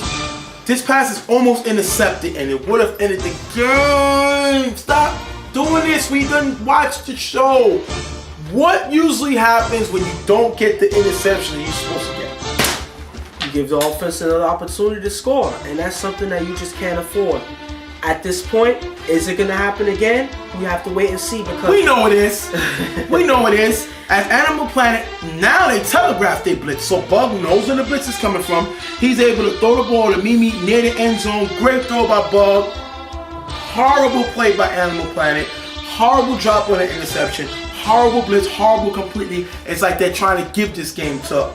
This pass is almost intercepted, and it would have ended the game. Stop doing this. We done watched the show. What usually happens when you don't get the interception that you're supposed to get? You give the offense another opportunity to score, and that's something that you just can't afford. At this point, is it going to happen again? We have to wait and see because we know it is. We know it is. At Animal Planet, now they telegraph their blitz, so Bug knows where the blitz is coming from. He's able to throw the ball to Mimi near the end zone. Great throw by Bug. Horrible play by Animal Planet. Horrible drop on an interception. Horrible blitz. Horrible completely. It's like they're trying to give this game to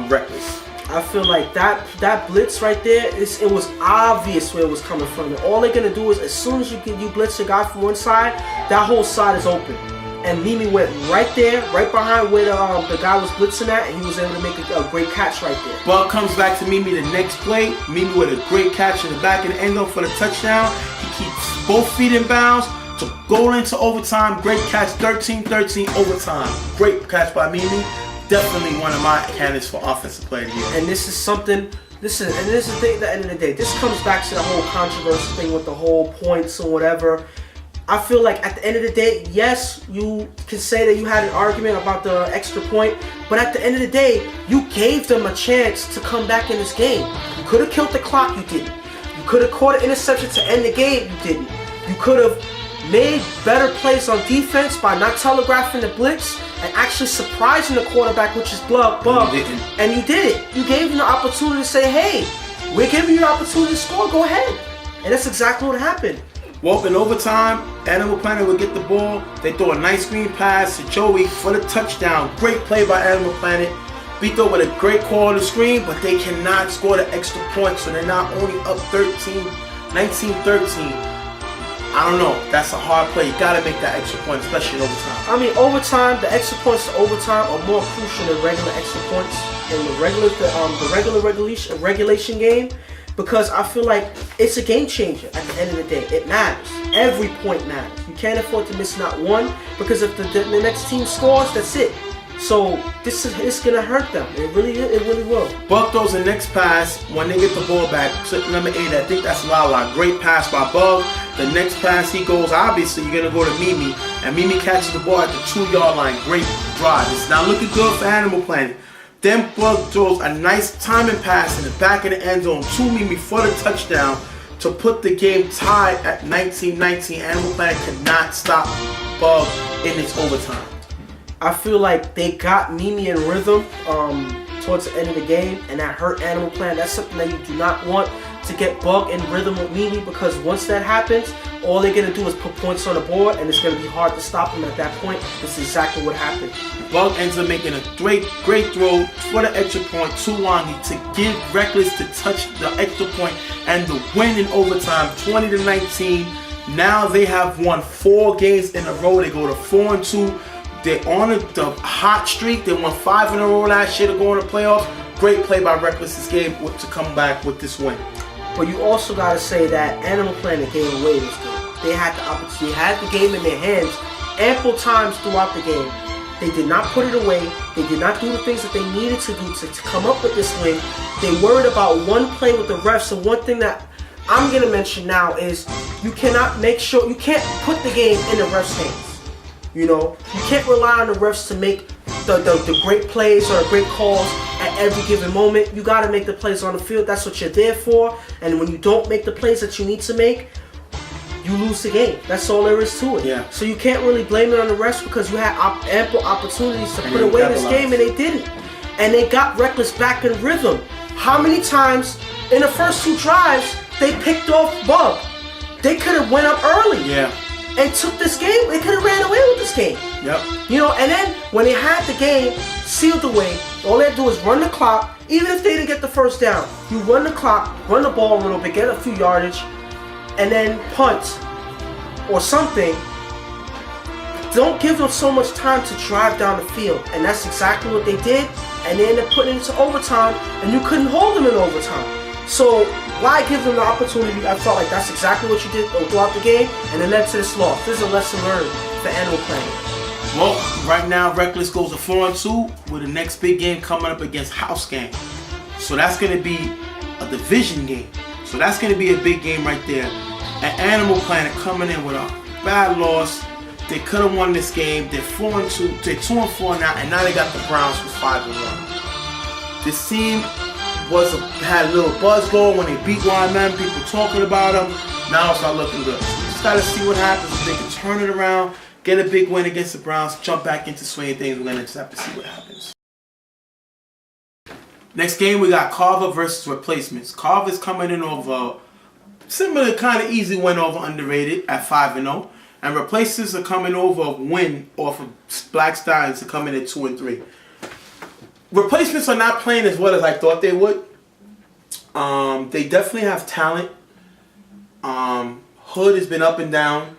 Reckless. I feel like that blitz right there, it was obvious where it was coming from. And all they're gonna do is as soon as you blitz a guy from one side, that whole side is open. And Mimi went right there, right behind where the guy was blitzing at, and he was able to make a great catch right there. Ball comes back to Mimi the next play. Mimi with a great catch in the back of the end zone for the touchdown. He keeps both feet in bounds to go into overtime. Great catch, 13-13 overtime. Great catch by Mimi. Definitely one of my candidates for offensive player of the year. And this is something. This is the thing. At the end of the day, this comes back to the whole controversy thing with the whole points or whatever. I feel like at the end of the day, yes, you can say that you had an argument about the extra point, but at the end of the day, you gave them a chance to come back in this game. You could have killed the clock, you didn't. You could have caught an interception to end the game, you didn't. You could have made better plays on defense by not telegraphing the blitz and actually surprising the quarterback, which is Bug. And you did it. You gave him the opportunity to say, hey, we're giving you the opportunity to score, go ahead. And that's exactly what happened. Well, in overtime, Animal Planet would get the ball. They throw a nice screen pass to Joey for the touchdown. Great play by Animal Planet. Beto with a great call on the screen, but they cannot score the extra point, so they're not only up 19-13. I don't know. That's a hard play. You gotta make that extra point, especially in overtime. I mean, overtime. The extra points to overtime are more crucial than regular extra points in the regular regulation game, because I feel like it's a game changer. At the end of the day, it matters. Every point matters. You can't afford to miss not one, because if the next team scores, that's it. So it's gonna hurt them. It really will. Bug throws the next pass when they get the ball back. Clip number 8, I think that's Lala. Great pass by Bug. The next pass he goes, obviously you're gonna go to Mimi, and Mimi catches the ball at the 2-yard line. Great drive. It's not looking good for Animal Planet. Then Bug throws a nice timing pass in the back of the end zone to Mimi for the touchdown to put the game tied at 19-19. Animal Planet could not stop Bug in its overtime. I feel like they got Mimi in rhythm towards the end of the game, and that hurt Animal Planet. That's something that you do not want, to get Bug in rhythm with Mimi, because once that happens, all they're going to do is put points on the board, and it's going to be hard to stop them at that point. This is exactly what happened. Bug ends up making a great throw for the extra point to Wangi to give Reckless to touch the extra point and the win in overtime, 20-19. Now they have won 4 games in a row. They go to 4-2. They're on the hot streak. They won 5 in a row last year to go in the playoffs. Great play by Reckless this game to come back with this win. But you also got to say that Animal Planet gave away this game. They had the opportunity, had the game in their hands ample times throughout the game. They did not put it away. They did not do the things that they needed to do to come up with this win. They worried about one play with the refs. So one thing that I'm going to mention now is you can't put the game in the refs' hands. You know, you can't rely on the refs to make the great plays or great calls at every given moment. You got to make the plays on the field. That's what you're there for. And when you don't make the plays that you need to make, you lose the game. That's all there is to it. Yeah. So you can't really blame it on the refs because you had ample opportunities to And put they away this capitalized. game and they didn't. And they got Reckless back in rhythm. How many times in the first 2 drives they picked off Bug? They could have went up early. Yeah. And took this game. They could have ran away with this game. Yep. You know, and then when they had the game sealed away, all they had to do is run the clock. Even if they didn't get the first down, you run the clock, run the ball a little bit, get a few yardage, and then punt or something. Don't give them so much time to drive down the field. And that's exactly what they did. And they ended up putting it into overtime, and you couldn't hold them in overtime. So why give them the opportunity? I felt like that's exactly what you did throughout the game, and it led to this loss. This is a lesson learned for Animal Planet. Well, right now, Reckless goes to 4-2 with the next big game coming up against House Gang. So that's going to be a division game. So that's going to be a big game right there. And Animal Planet coming in with a bad loss. They could have won this game. They're 4-2. They're 2-4 now, and now they got the Browns who's 5-1. This team had a little buzz going when they beat YMM. People talking about them. Now it's not looking good. So we just got to see what happens. If they can turn it around, get a big win against the Browns, jump back into swinging things. We're going to just have to see what happens. Next game, we got Carver versus Replacements. Carver's coming in over similar kind of easy win over Underrated at 5-0. And Replacements are coming over a win off of Black Stallions to come in at 2-3. Replacements are not playing as well as I thought they would. They definitely have talent. Hood has been up and down.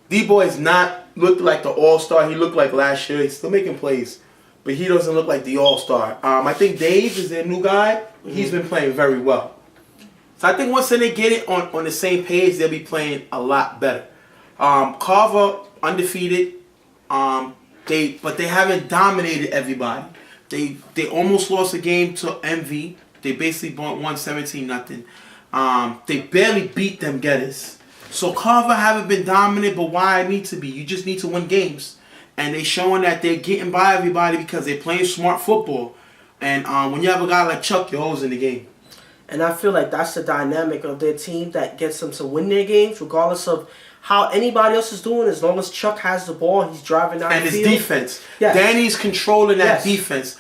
D-Boy's not looked like the all-star he looked like last year. He's still making plays, but he doesn't look like the all-star. I think Dave is their new guy. He's been playing very well. So I think once they get it on the same page, they'll be playing a lot better. Carver undefeated. But they haven't dominated everybody. They almost lost a game to MV. They basically won 17-0. They barely beat them Getters. So Carver haven't been dominant, but why I need to be? You just need to win games. And they showing that they're getting by everybody because they're playing smart football. And when you have a guy like Chuck, you're always in the game. And I feel like that's the dynamic of their team that gets them to win their games, regardless of how anybody else is doing. As long as Chuck has the ball, he's driving down the field. And his defense. Yes. Danny's controlling that defense.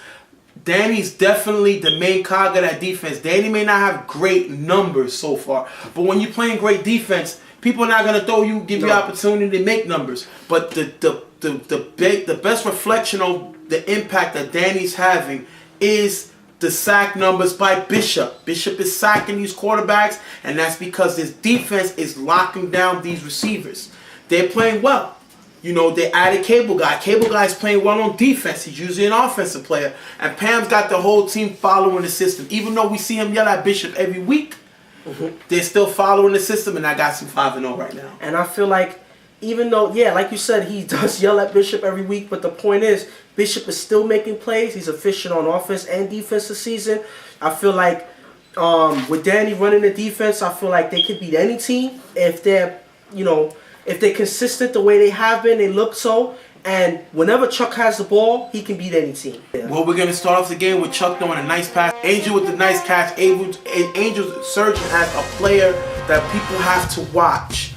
Danny's definitely the main cog of that defense. Danny may not have great numbers so far, but when you're playing great defense, people are not going to give you opportunity to make numbers. But the best reflection of the impact that Danny's having is the sack numbers by Bishop. Bishop is sacking these quarterbacks, and that's because his defense is locking down these receivers. They're playing well. You know, they added Cable Guy. Cable Guy's playing well on defense. He's usually an offensive player. And Pam's got the whole team following the system. Even though we see him yell at Bishop every week, they're still following the system, and I got some 5-0 right now. And I feel like, even though, like you said, he does yell at Bishop every week, but the point is, Bishop is still making plays. He's efficient on offense and defense this season. I feel like with Danny running the defense, I feel like they could beat any team if they're, if they're consistent the way they have been. They look so. And whenever Chuck has the ball, he can beat any team. Yeah. Well, we're going to start off the game with Chuck throwing a nice pass. Angel with the nice catch. Angel's surging as a player that people have to watch.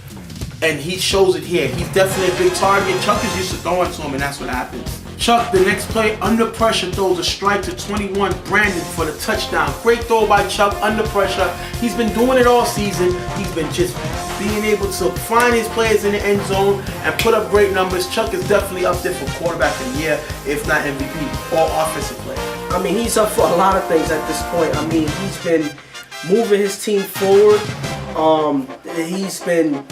And he shows it here. He's definitely a big target. Chuck is used to throwing to him, and that's what happens. Chuck, the next play, under pressure, throws a strike to 21, Brandon for the touchdown. Great throw by Chuck, under pressure. He's been doing it all season. He's been just being able to find his players in the end zone and put up great numbers. Chuck is definitely up there for quarterback of the year, if not MVP, or offensive player. I mean, he's up for a lot of things at this point. I mean, he's been moving his team forward. He's been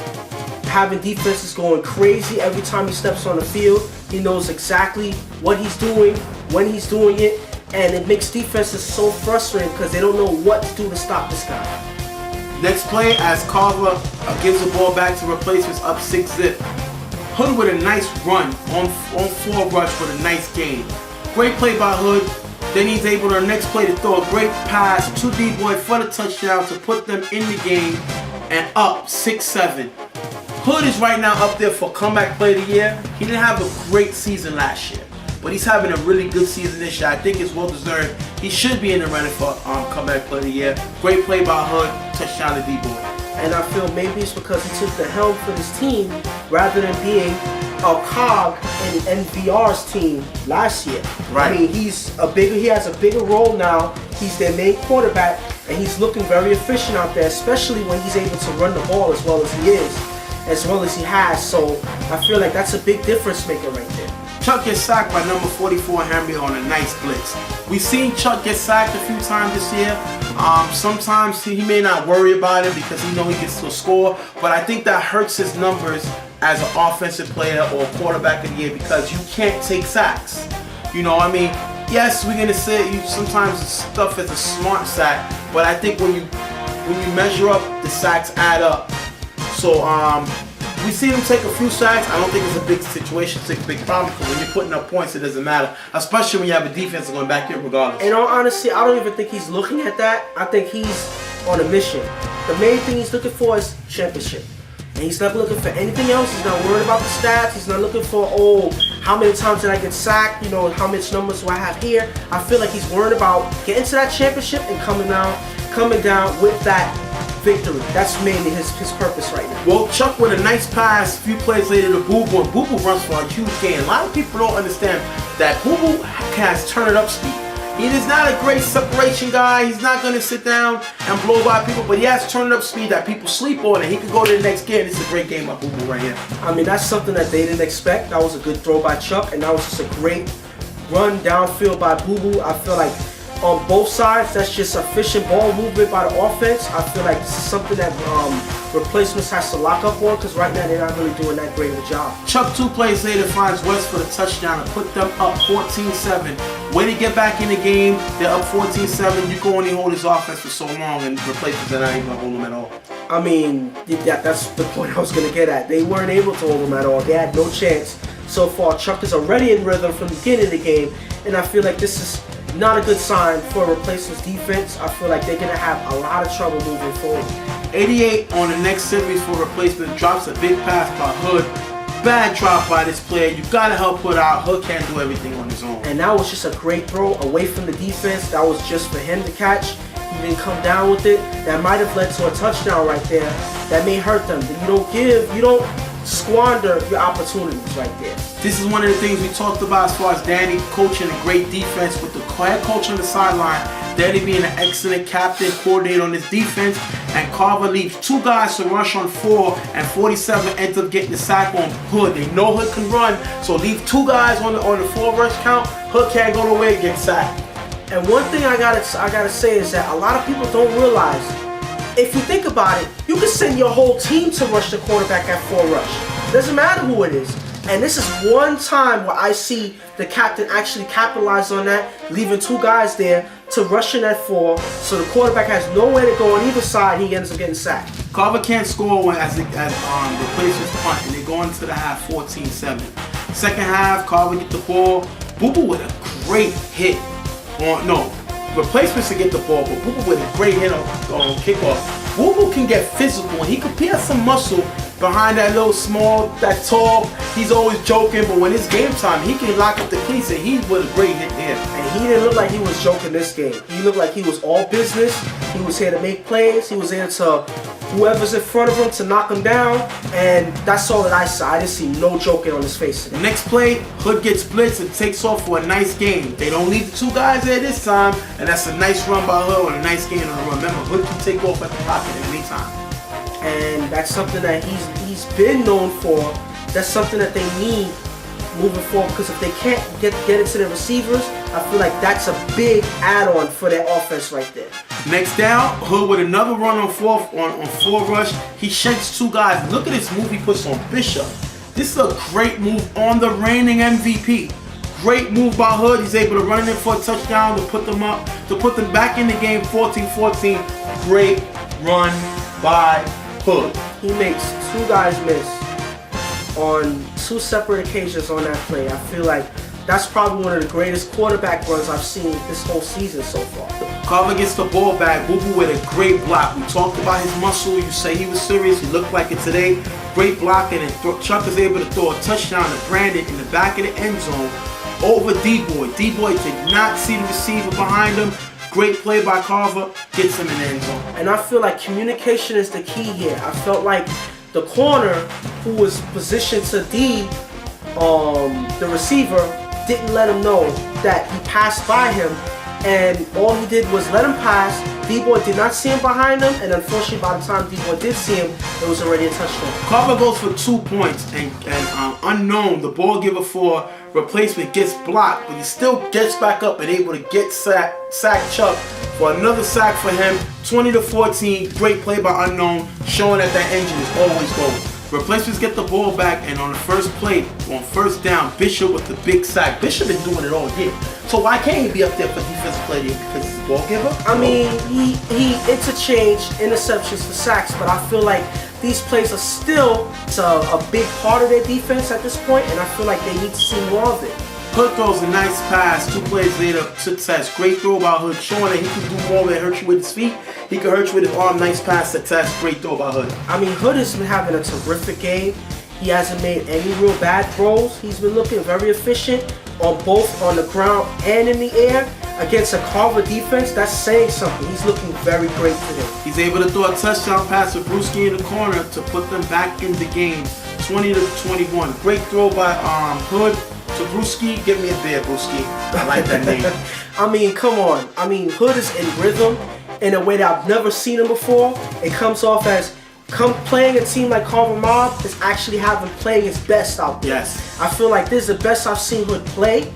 having defenses going crazy every time he steps on the field. He knows exactly what he's doing, when he's doing it, and it makes defenses so frustrating because they don't know what to do to stop this guy. Next play, as Carver gives the ball back to Replacements up 6-zip. Hood with a nice run on full rush with a nice gain. Great play by Hood. Then he's able to next play to throw a great pass to D-Boy for the touchdown to put them in the game and up 6-7. Hood is right now up there for comeback play of the year. He didn't have a great season last year, but he's having a really good season this year. I think it's well deserved. He should be in the running for comeback play of the year. Great play by Hood, touchdown to D-Boy. And I feel maybe it's because he took the helm for this team rather than being a cog in NVR's team last year. Right. I mean, he has a bigger role now. He's their main quarterback, and he's looking very efficient out there, especially when he's able to run the ball as well as he is, as well as he has. So I feel like that's a big difference maker right there. Chuck gets sacked by number 44 Henry on a nice blitz. We've seen Chuck get sacked a few times this year. Sometimes he may not worry about it because he knows he can still score, but I think that hurts his numbers as an offensive player or quarterback of the year because you can't take sacks. You know, I mean, yes, we're gonna say sometimes stuff is a smart sack, but I think when you measure up, the sacks add up. So we see him take a few sacks. I don't think it's a big situation, it's a big problem, because when you're putting up points, it doesn't matter, especially when you have a defense going back here regardless. In all honesty, I don't even think he's looking at that. I think he's on a mission. The main thing he's looking for is championship. And he's not looking for anything else. He's not worried about the stats. He's not looking for, oh, how many times did I get sacked? You know, how much numbers do I have here? I feel like he's worried about getting to that championship and coming down with that victory. That's mainly his purpose right now. Well, Chuck with a nice pass, a few plays later to Boo Boo, and Boo Boo runs for a huge gain. A lot of people don't understand that Boo Boo has turn it up speed. He is not a great separation guy. He's not going to sit down and blow by people, but he has turn up speed that people sleep on, and he can go to the next game. It's a great game by Boo Boo right here. I mean, that's something that they didn't expect. That was a good throw by Chuck, and that was just a great run downfield by Boo Boo. I feel like on both sides, that's just efficient ball movement by the offense. I feel like this is something that replacements has to lock up on, because right now they're not really doing that great of a job. Chuck 2 plays later finds West for the touchdown and put them up 14-7. When they get back in the game, they're up 14-7. You can only hold his offense for so long, and replacements are not even going to hold them at all. I mean, that's the point I was going to get at. They weren't able to hold them at all. They had no chance so far. Chuck is already in rhythm from the beginning of the game, and I feel like this is not a good sign for a replacements defense. I feel like they're going to have a lot of trouble moving forward. 88 on the next series for replacement, drops a big pass by Hood. Bad drop by this player. You got to help Hood out. Hood can't do everything on his own. And that was just a great throw away from the defense. That was just for him to catch. He didn't come down with it. That might have led to a touchdown right there. That may hurt them. You don't squander your opportunities right there. This is one of the things we talked about as far as Danny coaching a great defense with the head coach on the sideline. Danny being an excellent captain, coordinator on this defense, and Carver leaves 2 guys to rush on 4, and 47 ends up getting the sack on Hood. They know Hood can run, so leave 2 guys on the 4 rush count. Hood can't go nowhere and get sacked. And one thing I gotta say is that a lot of people don't realize, if you think about it, you can send your whole team to rush the quarterback at 4 rush. Doesn't matter who it is. And this is one time where I see the captain actually capitalize on that, leaving 2 guys there to rush in at 4, so the quarterback has nowhere to go on either side. He ends up getting sacked. Carver can't score when as replacements punt, and they go into the half 14-7. Second half, Carver get the ball. Boo Boo with a great hit replacements to get the ball, but Boo Boo with a great hit on kickoff. Boo Boo can get physical, and he has some muscle behind that that tall. He's always joking, but when it's game time, he can lock up the cleats, and he's with a great hit there. And he didn't look like he was joking this game. He looked like he was all business. He was here to make plays. He was here to whoever's in front of him to knock him down, and that's all that I saw. I didn't see no joking on his face today. Next play, Hood gets blitzed and takes off for a nice gain. They don't leave the 2 guys there this time, and that's a nice run by Hood and a nice gain on the run. Remember, Hood can take off at the pocket at any time. And that's something that he's been known for. That's something that they need moving forward, because if they can't get it to the receivers, I feel like that's a big add-on for their offense right there. Next down, Hood with another run on 4 rush. He shakes 2 guys. Look at this move he puts on Bishop. This is a great move on the reigning MVP. Great move by Hood. He's able to run in for a touchdown to put them back in the game 14-14. Great run by Hood. He makes 2 guys miss on 2 separate occasions on that play. I feel like that's probably one of the greatest quarterback runs I've seen this whole season so far. Carver gets the ball back. Boo Boo with a great block. We talked about his muscle. You say he was serious. He looked like it today. Great blocking, and Chuck is able to throw a touchdown to Brandon in the back of the end zone over D-Boy. D-Boy did not see the receiver behind him. Great play by Carver, gets him in the end zone. And I feel like communication is the key here. I felt like the corner who was positioned to the receiver didn't let him know that he passed by him, and all he did was let him pass. D-Boy did not see him behind him, and unfortunately by the time D-Boy did see him, it was already a touchdown. Carver goes for 2 points, and unknown, the ball giver for replacement gets blocked, but he still gets back up and able to get sack Chuck for another sack for him. 20-14, great play by unknown, showing that engine is always going. Replacements get the ball back, and on the first play, on first down, Bishop with the big sack. Bishop been doing it all year. So why can't he be up there for defensive player because he's a ball giver? I mean, he interchanged interceptions for sacks, but I feel like these plays are still a big part of their defense at this point, and I feel like they need to see more of it. Hood throws a nice pass. 2 plays later, success. Great throw by Hood, showing that he can do more than hurt you with his feet. He can hurt you with his arm. Nice pass, success. Great throw by Hood. I mean, Hood has been having a terrific game. He hasn't made any real bad throws. He's been looking very efficient on both on the ground and in the air. Against a Carver defense, that's saying something. He's looking very great today. He's able to throw a touchdown pass to Brewski in the corner to put them back in the game. 20-21. Great throw by Hood to Brewski. Give me a beer, Brewski. I like that name. I mean, come on. I mean, Hood is in rhythm in a way that I've never seen him before. It comes off as playing a team like Carver Mob is actually having playing his best out there. Yes. I feel like this is the best I've seen Hood play.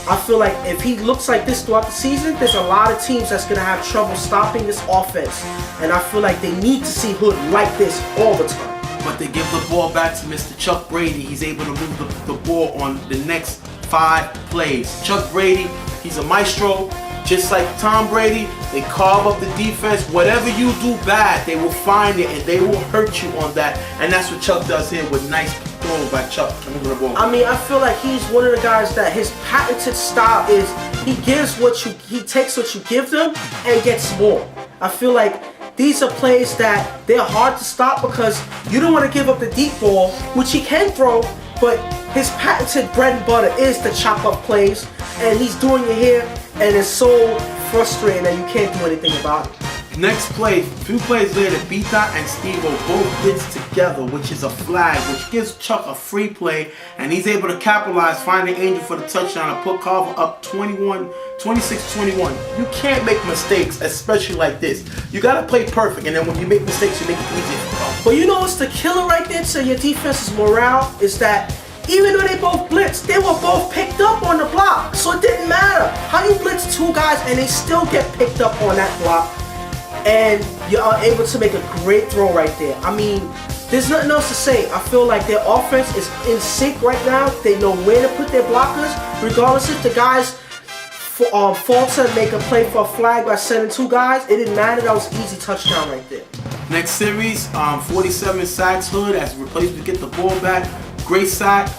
I feel like if he looks like this throughout the season, there's a lot of teams that's going to have trouble stopping this offense. And I feel like they need to see Hood like this all the time. But they give the ball back to Mr. Chuck Brady. He's able to move the ball on the next 5 plays. Chuck Brady, he's a maestro. Just like Tom Brady, they carve up the defense. Whatever you do bad, they will find it and they will hurt you on that. And that's what Chuck does here with nice throws by Chuck. I mean, I feel like he's one of the guys that his patented style is he takes what you give them and gets more. I feel like these are plays that they're hard to stop because you don't want to give up the deep ball, which he can throw, but his patented bread and butter is the chop up plays, and he's doing it here, and it's so frustrating that you can't do anything about it. Next play, 2 plays later, Bita and Steve-O both blitz together, which is a flag, which gives Chuck a free play, and he's able to capitalize, find the angel for the touchdown, and put Carver up 26-21. You can't make mistakes, especially like this. You gotta play perfect, and then when you make mistakes, you make it easier for Carver. But you know what's the killer right there to your defense's morale is that even though they both blitzed, they were both picked up on the block. So it didn't matter how you blitz 2 guys and they still get picked up on that block. And you are able to make a great throw right there. I mean, there's nothing else to say. I feel like their offense is in sync right now. They know where to put their blockers, regardless if the guys falter and make a play for a flag by sending 2 guys. It didn't matter. That was an easy touchdown right there. Next series, 47 sacks Hood as replacement get the ball back. Great sack.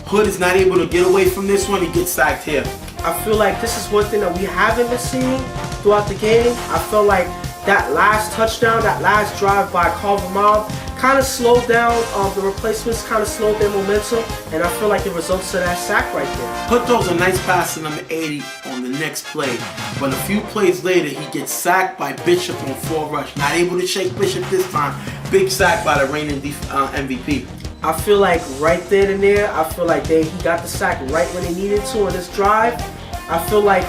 Hood is not able to get away from this one. He gets sacked here. I feel like this is one thing that we haven't been seeing throughout the game. I felt like that last touchdown, that last drive by Carver Mob kind of slowed down the replacements, kind of slowed their momentum, and I feel like it results in that sack right there. Hood throws a nice pass to number 80 on the next play, but a few plays later, he gets sacked by Bishop on 4 rush. Not able to shake Bishop this time. Big sack by the reigning MVP. I feel like right then and there, I feel like he got the sack right when he needed to on this drive. I feel like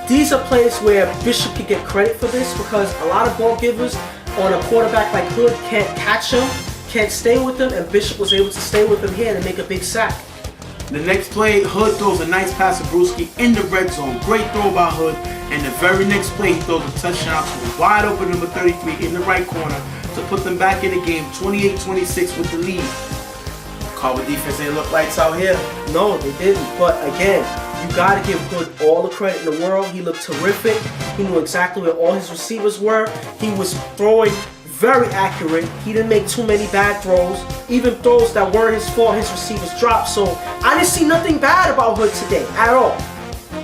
these are plays where Bishop could get credit for this because a lot of ball givers on a quarterback like Hood can't catch him, can't stay with him, and Bishop was able to stay with him here and make a big sack. The next play, Hood throws a nice pass to Brewski in the red zone. Great throw by Hood. And the very next play, he throws a touchdown to a wide open number 33 in the right corner to put them back in the game, 28-26 with the lead. Carver defense ain't look lights out here. No, they didn't. But again, you got to give Hood all the credit in the world. He looked terrific. He knew exactly where all his receivers were. He was throwing very accurate. He didn't make too many bad throws. Even throws that weren't his fault, his receivers dropped. So I didn't see nothing bad about Hood today at all.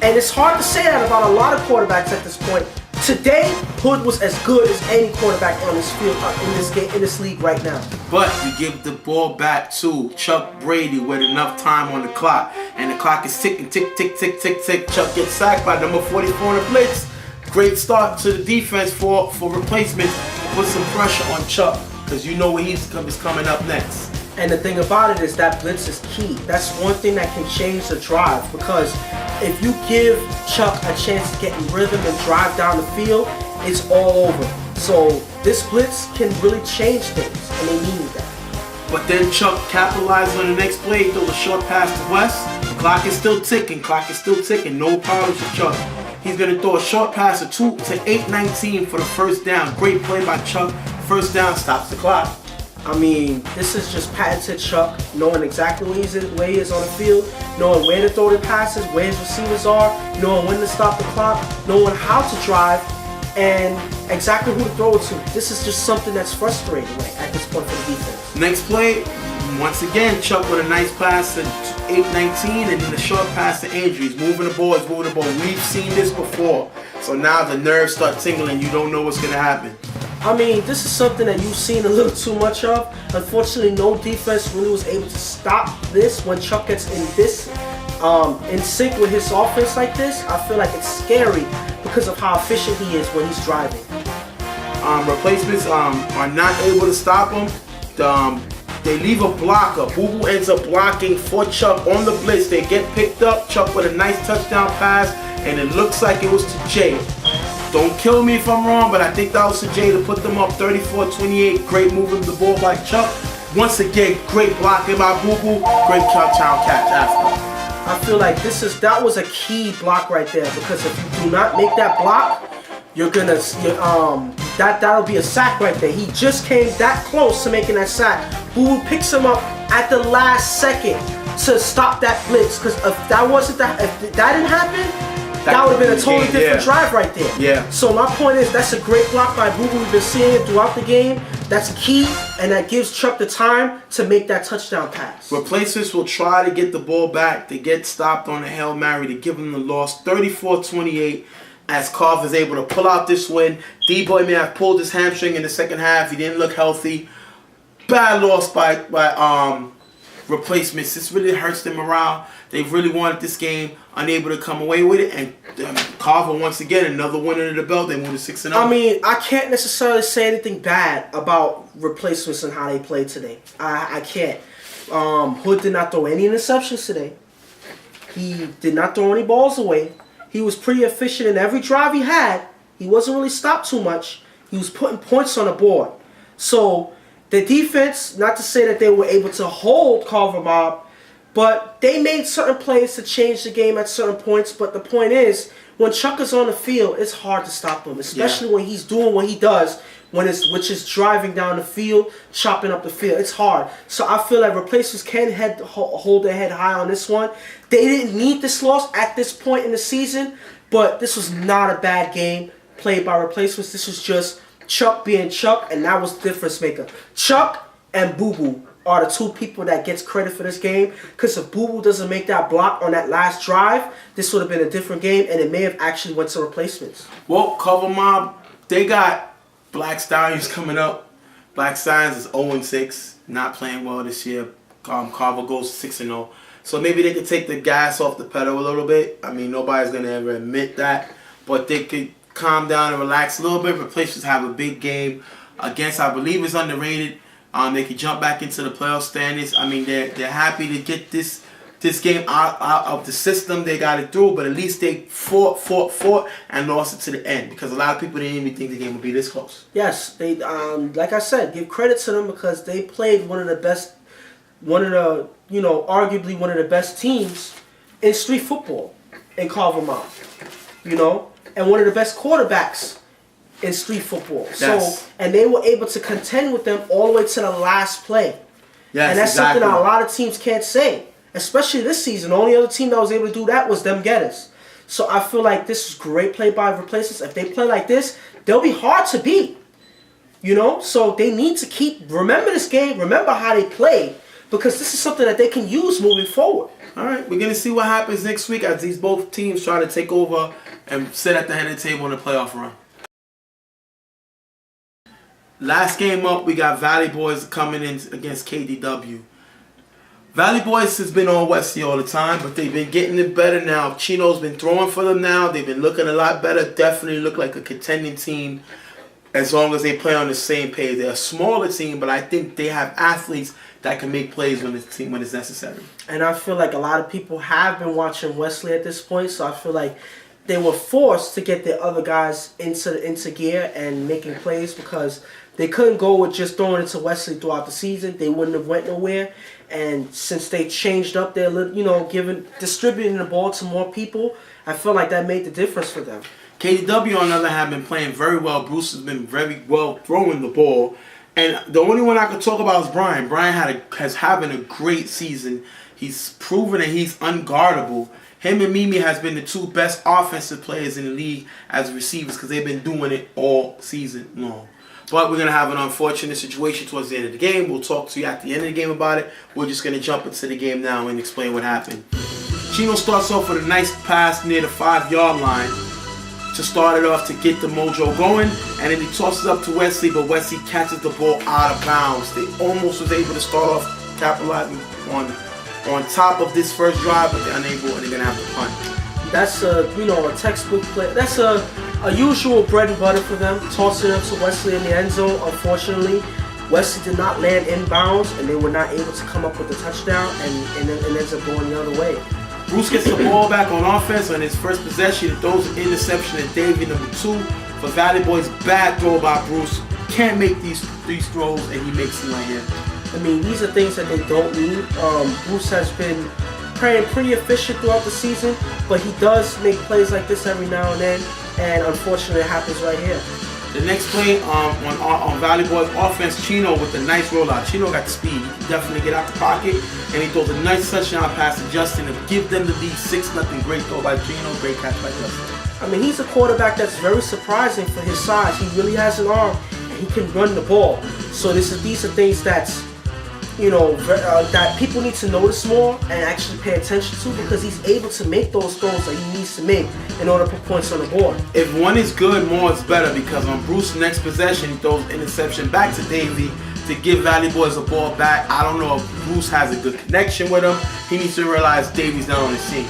And it's hard to say that about a lot of quarterbacks at this point. Today, Hood was as good as any quarterback on this field in this game, in this league right now. But you give the ball back to Chuck Brady with enough time on the clock, and the clock is ticking, tick, tick, tick, tick, tick. Chuck gets sacked by number 44 on the blitz. Great start to the defense for replacement. Put some pressure on Chuck because you know where is coming up next. And the thing about it is that blitz is key. That's one thing that can change the drive, because if you give Chuck a chance to get in rhythm and drive down the field, it's all over. So this blitz can really change things, and they needed that. But then Chuck capitalized on the next play, threw a short pass to West. The clock is still ticking. No problems with Chuck. He's going to throw a short pass to 8-19 for the first down. Great play by Chuck. First down, stops the clock. I mean, this is just patented Chuck, knowing exactly where he is on the field, knowing where to throw the passes, where his receivers are, knowing when to stop the clock, knowing how to drive, and exactly who to throw it to. This is just something that's frustrating at this point for the defense. Next play, once again, Chuck with a nice pass to 8-19, and then the short pass to Andrew. He's moving the ball. We've seen this before. So now the nerves start tingling. You don't know what's going to happen. I mean, this is something that you've seen a little too much of. Unfortunately, no defense really was able to stop this when Chuck gets in sync with his offense like this. I feel like it's scary because of how efficient he is when he's driving. Replacements are not able to stop him. They leave a blocker. Boo Boo ends up blocking for Chuck on the blitz. They get picked up. Chuck with a nice touchdown pass, and it looks like it was to Jay. Don't kill me if I'm wrong, but I think that was to Jay to put them up 34-28. Great moving the ball by Chuck. Once again, great blocking by Boo Boo. Great touchdown catch after. I feel like that was a key block right there, because if you do not make that block, that'll be a sack right there. He just came that close to making that sack. Boo Boo picks him up at the last second to stop that blitz, because if that didn't happen, that would have been a totally different drive right there. Yeah. So my point is, that's a great block by Boo Boo. We've been seeing it throughout the game. That's key, and that gives Chuck the time to make that touchdown pass. Replacements will try to get the ball back. They get stopped on a Hail Mary to give them the loss, 34-28, as Carver is able to pull out this win. D-Boy may have pulled his hamstring in the second half. He didn't look healthy. Bad loss by replacements. This really hurts their morale. They really wanted this game, unable to come away with it. And Carver, once again, another win under the belt. They moved to 6-0. I mean, I can't necessarily say anything bad about replacements and how they played today. I can't. Hood did not throw any interceptions today. He did not throw any balls away. He was pretty efficient in every drive he had. He wasn't really stopped too much. He was putting points on the board. So the defense, not to say that they were able to hold Carver Mob, but they made certain plays to change the game at certain points. But the point is, when Chuck is on the field, it's hard to stop him, especially when he's doing what he does, which is driving down the field, chopping up the field. It's hard. So I feel like replacements can hold their head high on this one. They didn't need this loss at this point in the season, but this was not a bad game played by replacements. This was just Chuck being Chuck, and that was the difference maker. Chuck and Boo Boo are the two people that gets credit for this game, because if Boo Boo doesn't make that block on that last drive, this would have been a different game, and it may have actually went to replacements. Well, Carver Mob, they got Black Stallions coming up. Black Stallions is 0-6, not playing well this year. Carver goes 6-0. So maybe they could take the gas off the pedal a little bit. I mean, nobody's going to ever admit that. But they could calm down and relax a little bit. Replacements have a big game against, I believe, is underrated. They could jump back into the playoff standings. I mean, they're happy to get this game out of the system. They got it through, but at least they fought, and lost it to the end, because a lot of people didn't even think the game would be this close. Yes, they like I said, give credit to them, because they played arguably one of the best teams in street football in Carver Mob, and one of the best quarterbacks in street football. Yes. So, and they were able to contend with them all the way to the last play. Yes, and that's exactly. something that a lot of teams can't say, especially this season. The only other team that was able to do that was them Getters. So I feel like this is great play by replacements. If they play like this, they'll be hard to beat. So they need to remember this game, remember how they played, because this is something that they can use moving forward. All right, we're going to see what happens next week as these both teams try to take over and sit at the head of the table in the playoff run. Last game up, we got Valley Boys coming in against KDW. Valley Boys has been on Wesley all the time, but they've been getting it better now. Chino's been throwing for them now. They've been looking a lot better. Definitely look like a contending team as long as they play on the same page. They're a smaller team, but I think they have athletes that can make plays when it's necessary. And I feel like a lot of people have been watching Wesley at this point, so I feel like they were forced to get their other guys into gear and making plays because they couldn't go with just throwing it to Wesley throughout the season. They wouldn't have went nowhere. And since they changed up their, distributing the ball to more people, I feel like that made the difference for them. KDW, on the other hand, been playing very well. Bruce has been very well throwing the ball. And the only one I could talk about is Brian. Brian has having a great season. He's proven that he's unguardable. Him and Mimi has been the two best offensive players in the league as receivers because they've been doing it all season long. But we're going to have an unfortunate situation towards the end of the game. We'll talk to you at the end of the game about it. We're just going to jump into the game now and explain what happened. Chino starts off with a nice pass near the 5-yard line to start it off to get the mojo going. And then he tosses up to Wesley, but Wesley catches the ball out of bounds. They almost was able to start off capitalizing on top of this first drive, but they're unable and they're going to have to punt. That's a textbook play. That's a usual bread and butter for them. Tossing it to Wesley in the end zone. Unfortunately, Wesley did not land inbounds, and they were not able to come up with a touchdown, and it ends up going the other way. Bruce gets the ball back on offense on his first possession. He throws an interception at Davey, number 2. For Valley Boys, bad throw by Bruce. Can't make these throws, and he makes them right here. I mean, these are things that they don't need. Bruce has been playing pretty efficient throughout the season, but he does make plays like this every now and then, and unfortunately it happens right here. The next play on Valley Boys offense, Chino with a nice rollout. Chino got the speed. He can definitely get out the pocket, and he throws a nice touchdown pass to Justin to give them the lead 6-0. Great throw by Chino, great catch by Justin. I mean, he's a quarterback that's very surprising for his size. He really has an arm, and he can run the ball. So these are things that's that people need to notice more and actually pay attention to because he's able to make those throws that he needs to make in order to put points on the board. If one is good, more is better because on Bruce's next possession, he throws an interception back to Davey to give Valley Boys the ball back. I don't know if Bruce has a good connection with him. He needs to realize Davey's not on his team.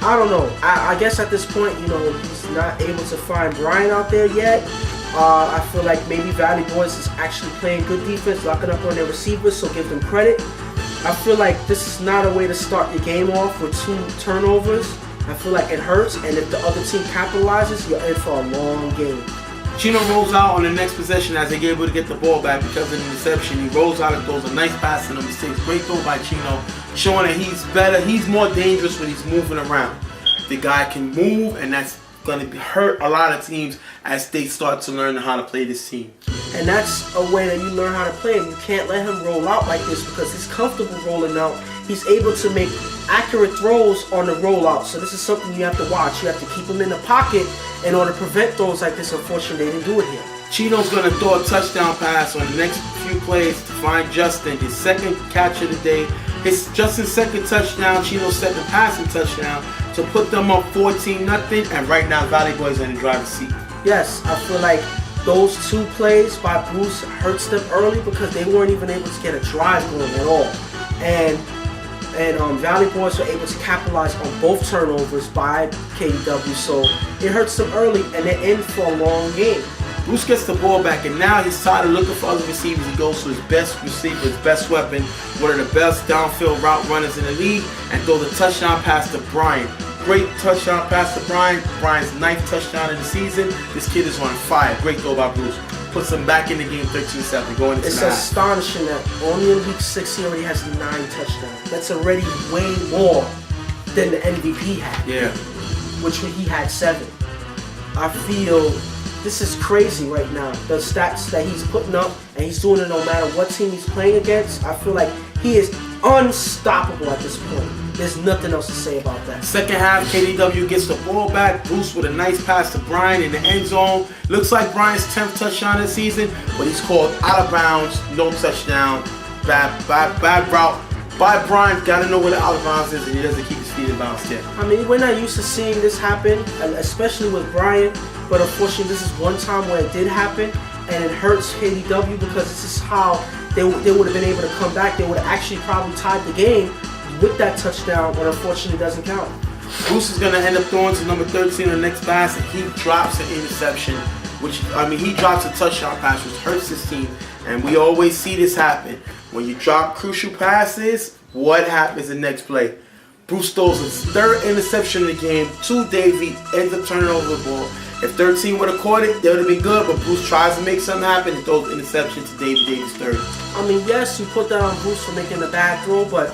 I don't know. I guess at this point, he's not able to find Brian out there yet. I feel like maybe Valley Boys is actually playing good defense, locking up on their receivers, so give them credit. I feel like this is not a way to start the game off with 2 turnovers. I feel like it hurts, and if the other team capitalizes, you're in for a long game. Chino rolls out on the next possession as they get able to get the ball back because of the interception. He rolls out and throws a nice pass to number 6. Great throw by Chino, showing that he's better. He's more dangerous when he's moving around. The guy can move, and that's going to hurt a lot of teams as they start to learn how to play this team. And that's a way that you learn how to play him. You can't let him roll out like this because he's comfortable rolling out. He's able to make accurate throws on the rollout. So this is something you have to watch. You have to keep him in the pocket in order to prevent throws like this. Unfortunately, they didn't do it here. Chino's going to throw a touchdown pass on the next few plays to find Justin, his second catch of the day. It's Justin's second touchdown, Chino's second passing touchdown to put them up 14-0, and right now Valley Boys are in the driver's seat. Yes, I feel like those 2 plays by Bruce hurts them early because they weren't even able to get a drive going at all. And Valley Boys were able to capitalize on both turnovers by KW, so it hurts them early and they're in for a long game. Bruce gets the ball back, and now he's tired of looking for other receivers. He goes to his best receiver, his best weapon, one of the best downfield route runners in the league, and throws a touchdown pass to Brian. Great touchdown pass to Brian. Brian's 9th touchdown of the season. This kid is on fire. Great throw by Bruce. Puts him back in the game 13-7, going into It's astonishing that only in week 6 he already has 9 touchdowns. That's already way more than the MVP had. Yeah. Which he had 7. I feel this is crazy right now. The stats that he's putting up, and he's doing it no matter what team he's playing against. I feel like he is unstoppable at this point. There's nothing else to say about that. Second half, KDW gets the ball back. Bruce with a nice pass to Brian in the end zone. Looks like Brian's 10th touchdown of the season, but he's called out of bounds. No touchdown. Bad route by Brian. Got to know where the out of bounds is, and he doesn't keep his feet in bounds yet. I mean, we're not used to seeing this happen, especially with Brian. But unfortunately, this is one time where it did happen, and it hurts KDW because this is how they would have been able to come back. They would have actually probably tied the game with that touchdown, but unfortunately doesn't count. Bruce is going to end up throwing to number 13 on the next pass, and he drops an interception, he drops a touchdown pass, which hurts his team. And we always see this happen. When you drop crucial passes, what happens in the next play? Bruce throws his third interception in the game to Davey, ends up turning over the ball. If 13 would have caught it, that would have been good, but Bruce tries to make something happen and throws interception to Davy's third. I mean, yes, you put that on Bruce for making a bad throw, but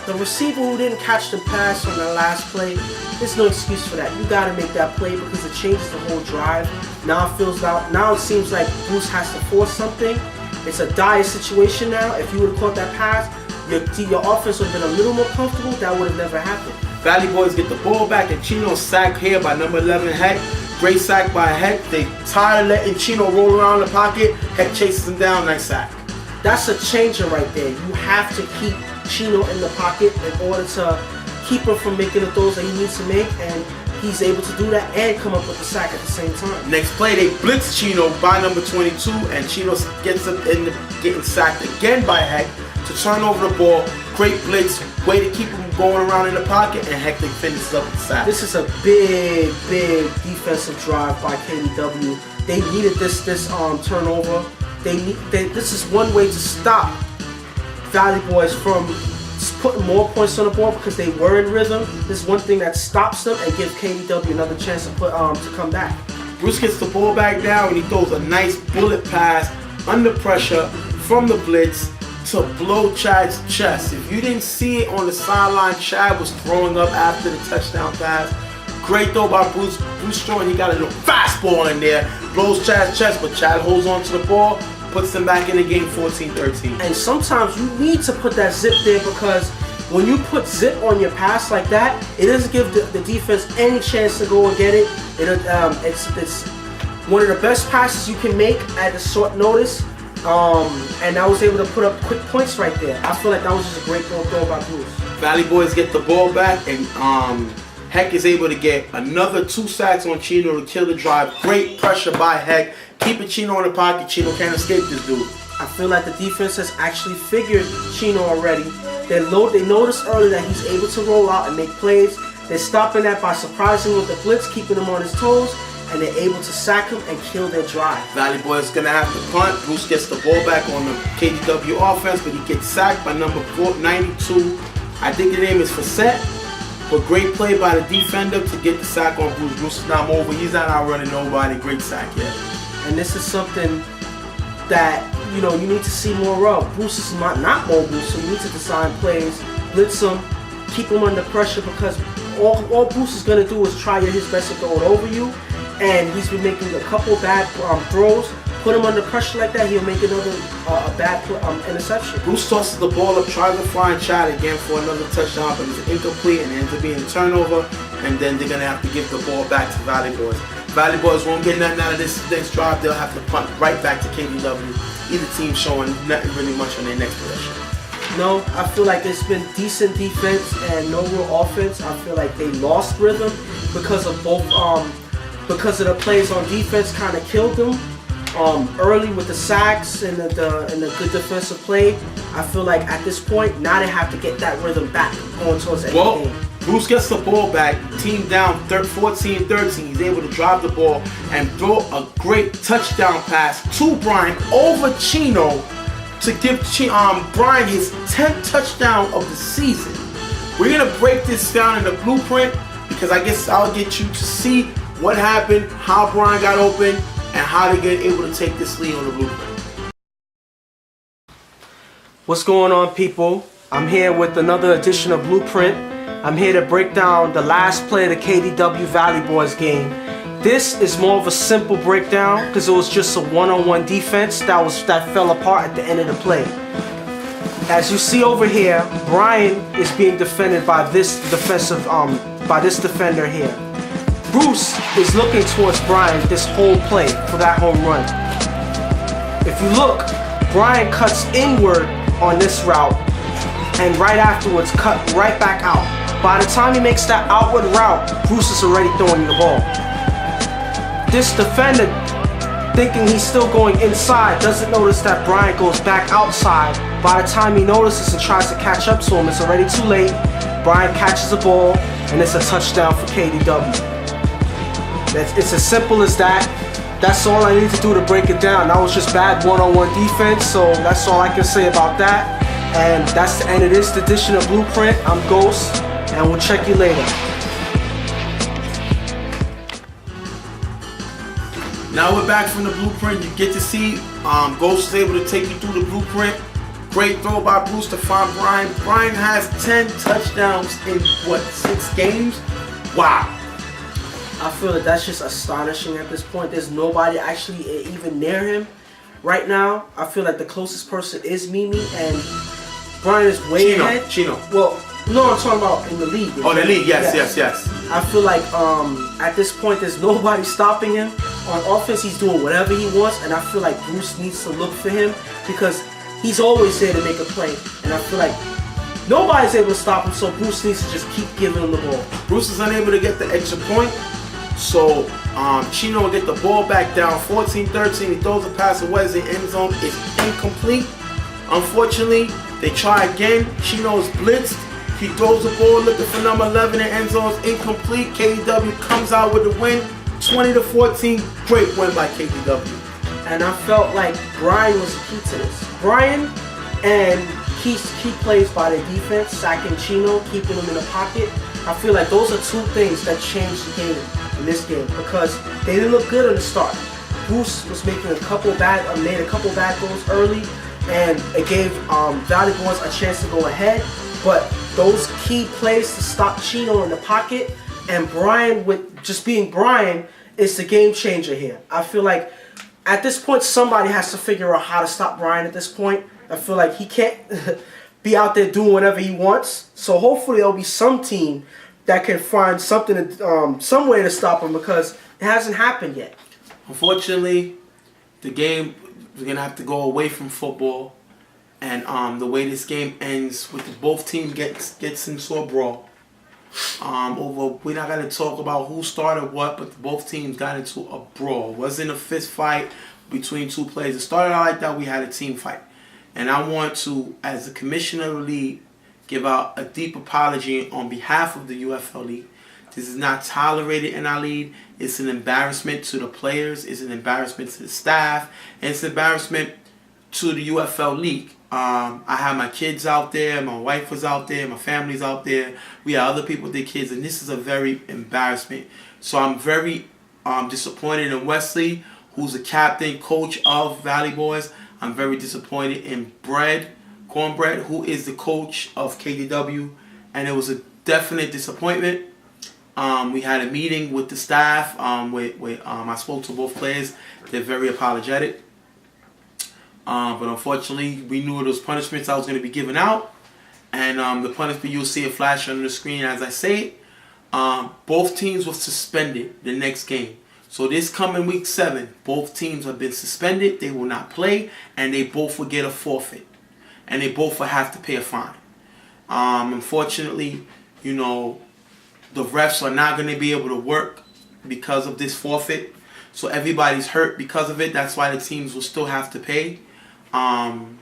the receiver who didn't catch the pass on the last play, there's no excuse for that. You got to make that play because it changes the whole drive. Now it seems like Bruce has to force something. It's a dire situation now. If you would have caught that pass, your offense would have been a little more comfortable. That would have never happened. Valley Boys get the ball back, and Chino's sacked here by number 11, Heck. Great sack by Heck. They tired of letting Chino roll around the pocket. Heck chases him down. Nice sack. That's a changer right there. You have to keep Chino in the pocket in order to keep him from making the throws that he needs to make, and he's able to do that and come up with the sack at the same time. Next play, they blitz Chino by number 22, and Chino gets up in getting sacked again by Heck to turn over the ball. Great blitz, way to keep him going around in the pocket, and Heck finishes up the sack. This is a big defensive drive by KDW. They needed this turnover. This is one way to stop Valley Boys from putting more points on the board because they were in rhythm. This is one thing that stops them and gives KDW another chance to come back. Bruce gets the ball back down and he throws a nice bullet pass under pressure from the blitz to blow Chad's chest. If you didn't see it on the sideline, Chad was throwing up after the touchdown pass. Great throw by Bruce. Bruce Strong, he got a little fastball in there, blows Chad's chest, but Chad holds on to the ball, puts them back in the game 14-13. And sometimes you need to put that zip there because when you put zip on your pass like that, it doesn't give the defense any chance to go and get it. It's one of the best passes you can make at a short notice. And I was able to put up quick points right there. I feel like that was just a great throw by Bruce. Valley Boys get the ball back, and Heck is able to get another 2 sacks on Chino to kill the drive. Great pressure by Heck. Keeping Chino in the pocket. Chino can't escape this dude. I feel like the defense has actually figured Chino already. They noticed early that he's able to roll out and make plays. They're stopping that by surprising him with the blitz, keeping him on his toes, and they're able to sack him and kill their drive. Valley Boys gonna have to punt. Bruce gets the ball back on the KDW offense, but he gets sacked by number 92. I think the name is Facette, but great play by the defender to get the sack on Bruce. Bruce is not over. He's not outrunning nobody. Great sack, yeah. And this is something that you need to see more of. Bruce is not mobile, so you need to design plays, blitz him, keep him under pressure because all Bruce is gonna do is try his best to throw it over you. And he's been making a couple bad throws. Put him under pressure like that, he'll make another bad interception. Bruce tosses the ball up, tries to find Chad again for another touchdown, but it's incomplete and ends up being a turnover. And then they're gonna have to give the ball back to Valley Boys. Valley Boys won't get nothing out of this next drive. They'll have to punt right back to KDW. Either team showing nothing really much on their next possession. No, I feel like it's been decent defense and no real offense. I feel like they lost rhythm because of both. Because of the plays on defense kind of killed them early with the sacks and the good defensive play. I feel like at this point, now they have to get that rhythm back going towards the end of the game. Bruce gets the ball back, team down 14-13. He's able to drive the ball and throw a great touchdown pass to Brian over Chino to give Brian his 10th touchdown of the season. We're going to break this down in the blueprint because I guess I'll get you to see what happened, how Brian got open, and how they get able to take this lead on the blueprint. What's going on, people? I'm here with another edition of Blueprint. I'm here to break down the last play of the KDW Valley Boys game. This is more of a simple breakdown because it was just a one-on-one defense that fell apart at the end of the play. As you see over here, Brian is being defended by this defender here. Bruce is looking towards Brian this whole play for that home run. If you look, Brian cuts inward on this route and right afterwards cut right back out. By the time he makes that outward route, Bruce is already throwing the ball. This defender thinking he's still going inside, doesn't notice that Brian goes back outside. By the time he notices and tries to catch up to him, it's already too late. Brian catches the ball, and it's a touchdown for KDW. It's as simple as that. That's all I need to do to break it down. That was just bad one-on-one defense, so that's all I can say about that. And that's the end of this edition of Blueprint. I'm Ghost, and we'll check you later. Now we're back from the Blueprint. You get to see Ghost is able to take you through the Blueprint. Great throw by Bruce to find Brian. Brian has 10 touchdowns in, 6 games? Wow. I feel that that's just astonishing at this point. There's nobody actually even near him right now. I feel like the closest person is Mimi, and Brian is way ahead. Chino. Well, no, I'm talking about in the league. Oh, the league, yes. I feel like at this point there's nobody stopping him. On offense, he's doing whatever he wants, and I feel like Bruce needs to look for him because he's always there to make a play. And I feel like nobody's able to stop him, so Bruce needs to just keep giving him the ball. Bruce is unable to get the extra point, so Chino will get the ball back down. 14-13, he throws a pass away. The end zone is incomplete. Unfortunately, they try again. Chino is blitzed. He throws the ball looking for number 11, and end zone is incomplete. KDW comes out with the win, 20-14. Great win by KDW. And I felt like Brian was the key to this. Brian and key plays by the defense, sacking Chino, keeping him in the pocket. I feel like those are two things that changed the game in this game because they didn't look good on the start. Bruce was making made a couple bad throws early, and it gave Valley Boys a chance to go ahead. But those key plays to stop Chino in the pocket, and Brian with just being Brian is the game changer here. I feel like at this point somebody has to figure out how to stop Brian at this point. I feel like he can't be out there doing whatever he wants. So hopefully there'll be some team that can find something, some way to stop him because it hasn't happened yet. Unfortunately, the game, we're going to have to go away from football. And the way this game ends with both teams gets into a brawl. We're not going to talk about who started what, but both teams got into a brawl. It wasn't a fist fight between two players. It started out like that. We had a team fight. And I want to, as the commissioner of the league, give out a deep apology on behalf of the UFL League. This is not tolerated in our league. It's an embarrassment to the players. It's an embarrassment to the staff. And it's an embarrassment to the UFL League. I have my kids out there. My wife was out there. My family's out there. We have other people with their kids. And this is a very embarrassment. So I'm very disappointed in Wesley, who's the captain, coach of Valley Boys. I'm very disappointed in Cornbread, who is the coach of KDW, and it was a definite disappointment. We had a meeting with the staff. I spoke to both players. They're very apologetic. But unfortunately, we knew those punishments I was going to be giving out. And the punishment, you'll see it flash on the screen as I say it. Both teams were suspended the next game. So this coming week 7, both teams have been suspended. They will not play, and they both will get a forfeit. And they both will have to pay a fine. Unfortunately, the refs are not going to be able to work because of this forfeit. So everybody's hurt because of it. That's why the teams will still have to pay. And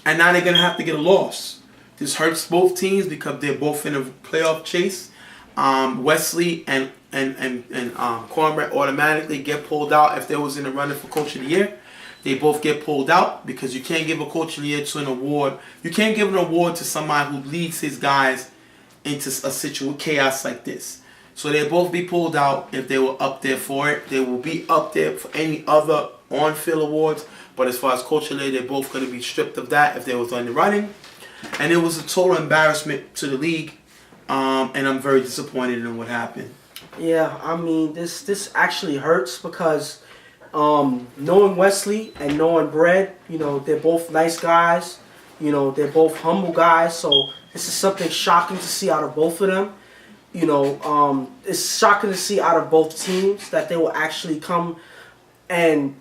now they're going to have to get a loss. This hurts both teams because they're both in a playoff chase. Wesley and Cornbread automatically get pulled out if they was in the running for Coach of the Year. They both get pulled out because you can't give a Coach of the Year to an award. You can't give an award to somebody who leads his guys into a chaos like this. So they'll both be pulled out if they were up there for it. They will be up there for any other on-field awards. But as far as Coach of the Year, they're both going to be stripped of that if they was on the running. And it was a total embarrassment to the league. And I'm very disappointed in what happened. Yeah, I mean, this actually hurts because knowing Wesley and knowing Brett, they're both nice guys. They're both humble guys. So this is something shocking to see out of both of them. It's shocking to see out of both teams that they will actually come and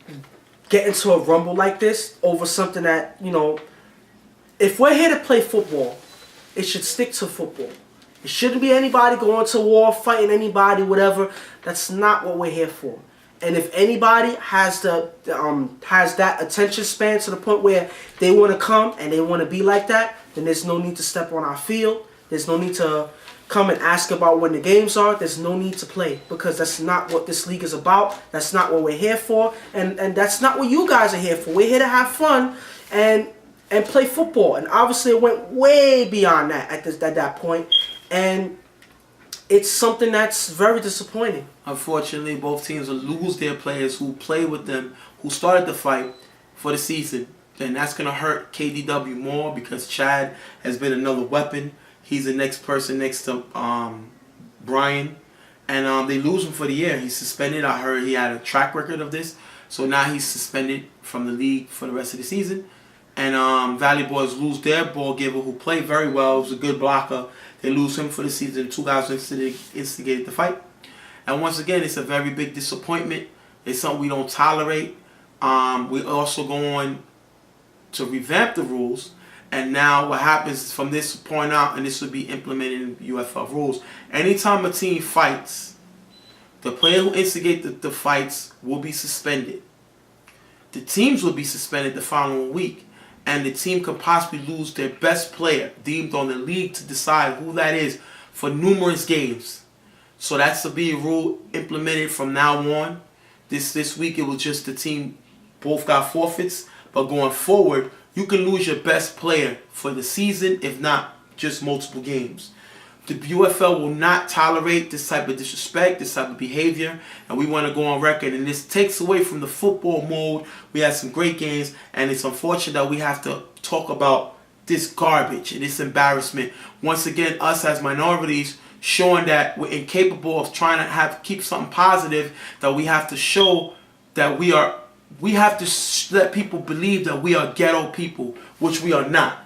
get into a rumble like this over something that, if we're here to play football, it should stick to football. It shouldn't be anybody going to war, fighting anybody, whatever. That's not what we're here for. And if anybody has has that attention span to the point where they want to come and they want to be like that, then there's no need to step on our field. There's no need to come and ask about when the games are. There's no need to play, because that's not what this league is about. That's not what we're here for, and that's not what you guys are here for. We're here to have fun and play football. And obviously, it went way beyond that at that point, and it's something that's very disappointing. Unfortunately, both teams will lose their players who played with them, who started the fight for the season. And that's going to hurt KDW more, because Chad has been another weapon. He's the next person next to Brian. And they lose him for the year. He's suspended. I heard he had a track record of this. So now he's suspended from the league for the rest of the season. And Valley Boys lose their ball giver, who played very well. He was a good blocker. They lose him for the season. 2 guys instigated the fight. And once again, it's a very big disappointment. It's something we don't tolerate. We're also going to revamp the rules. And now what happens from this point out, and this will be implemented in UFL rules, anytime a team fights, the player who instigates the fights will be suspended. The teams will be suspended the following week. And the team could possibly lose their best player, deemed on the league to decide who that is, for numerous games. So that's to be a rule implemented from now on. This week it was just the team both got forfeits, but going forward, you can lose your best player for the season, if not just multiple games. The UFL will not tolerate this type of disrespect, this type of behavior, and we want to go on record. And this takes away from the football mode. We had some great games, and it's unfortunate that we have to talk about this garbage and this embarrassment. Once again, us as minorities showing that we're incapable of trying to keep something positive, that we have to show that we have to let people believe that we are ghetto people, which we are not.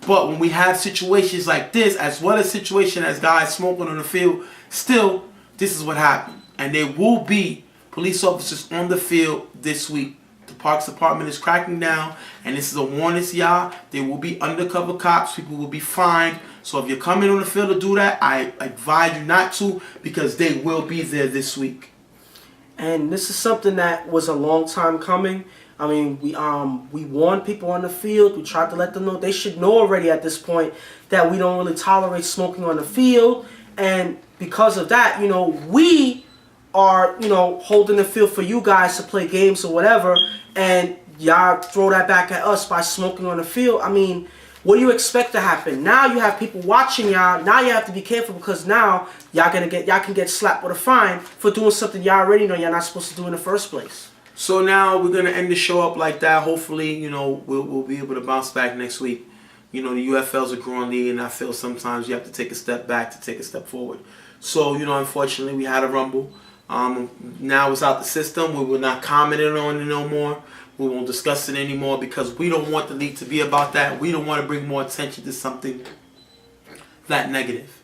But when we have situations like this, as well as situations as guys smoking on the field, still, this is what happened. And there will be police officers on the field this week. The Parks Department is cracking down, and this is a warning to y'all. There will be undercover cops. People will be fined. So if you're coming on the field to do that, I advise you not to, because they will be there this week. And this is something that was a long time coming. I mean, we warned people on the field. We tried to let them know. They should know already at this point that we don't really tolerate smoking on the field. And because of that, we are, holding the field for you guys to play games or whatever. And y'all throw that back at us by smoking on the field. I mean, what do you expect to happen? Now you have people watching y'all. Now you have to be careful, because now y'all can get slapped with a fine for doing something y'all already know y'all not supposed to do in the first place. So now we're going to end the show up like that. Hopefully, we'll be able to bounce back next week. The UFL's a growing league, and I feel sometimes you have to take a step back to take a step forward. So, unfortunately, we had a rumble. Now it's out the system. We will not comment on it no more. We won't discuss it anymore, because we don't want the league to be about that. We don't want to bring more attention to something that negative.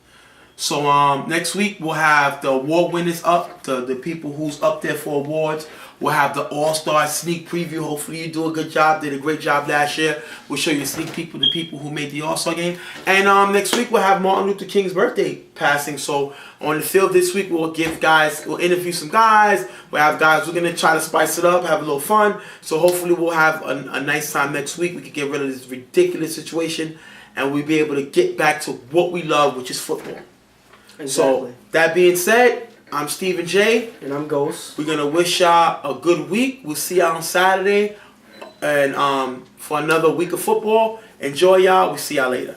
So next week we'll have the award winners up, the people who's up there for awards. We'll have the All-Star sneak preview. Hopefully you do a good job. Did a great job last year. We'll show you a sneak peek with the people who made the All-Star game. And next week we'll have Martin Luther King's birthday passing. So on the field this week we'll interview some guys. We'll have guys, we're going to try to spice it up, have a little fun. So hopefully we'll have a nice time next week. We can get rid of this ridiculous situation, and we'll be able to get back to what we love, which is football. Exactly. So that being said, I'm Stephen J. And I'm Ghost. We're going to wish y'all a good week. We'll see y'all on Saturday and for another week of football. Enjoy y'all. We'll see y'all later.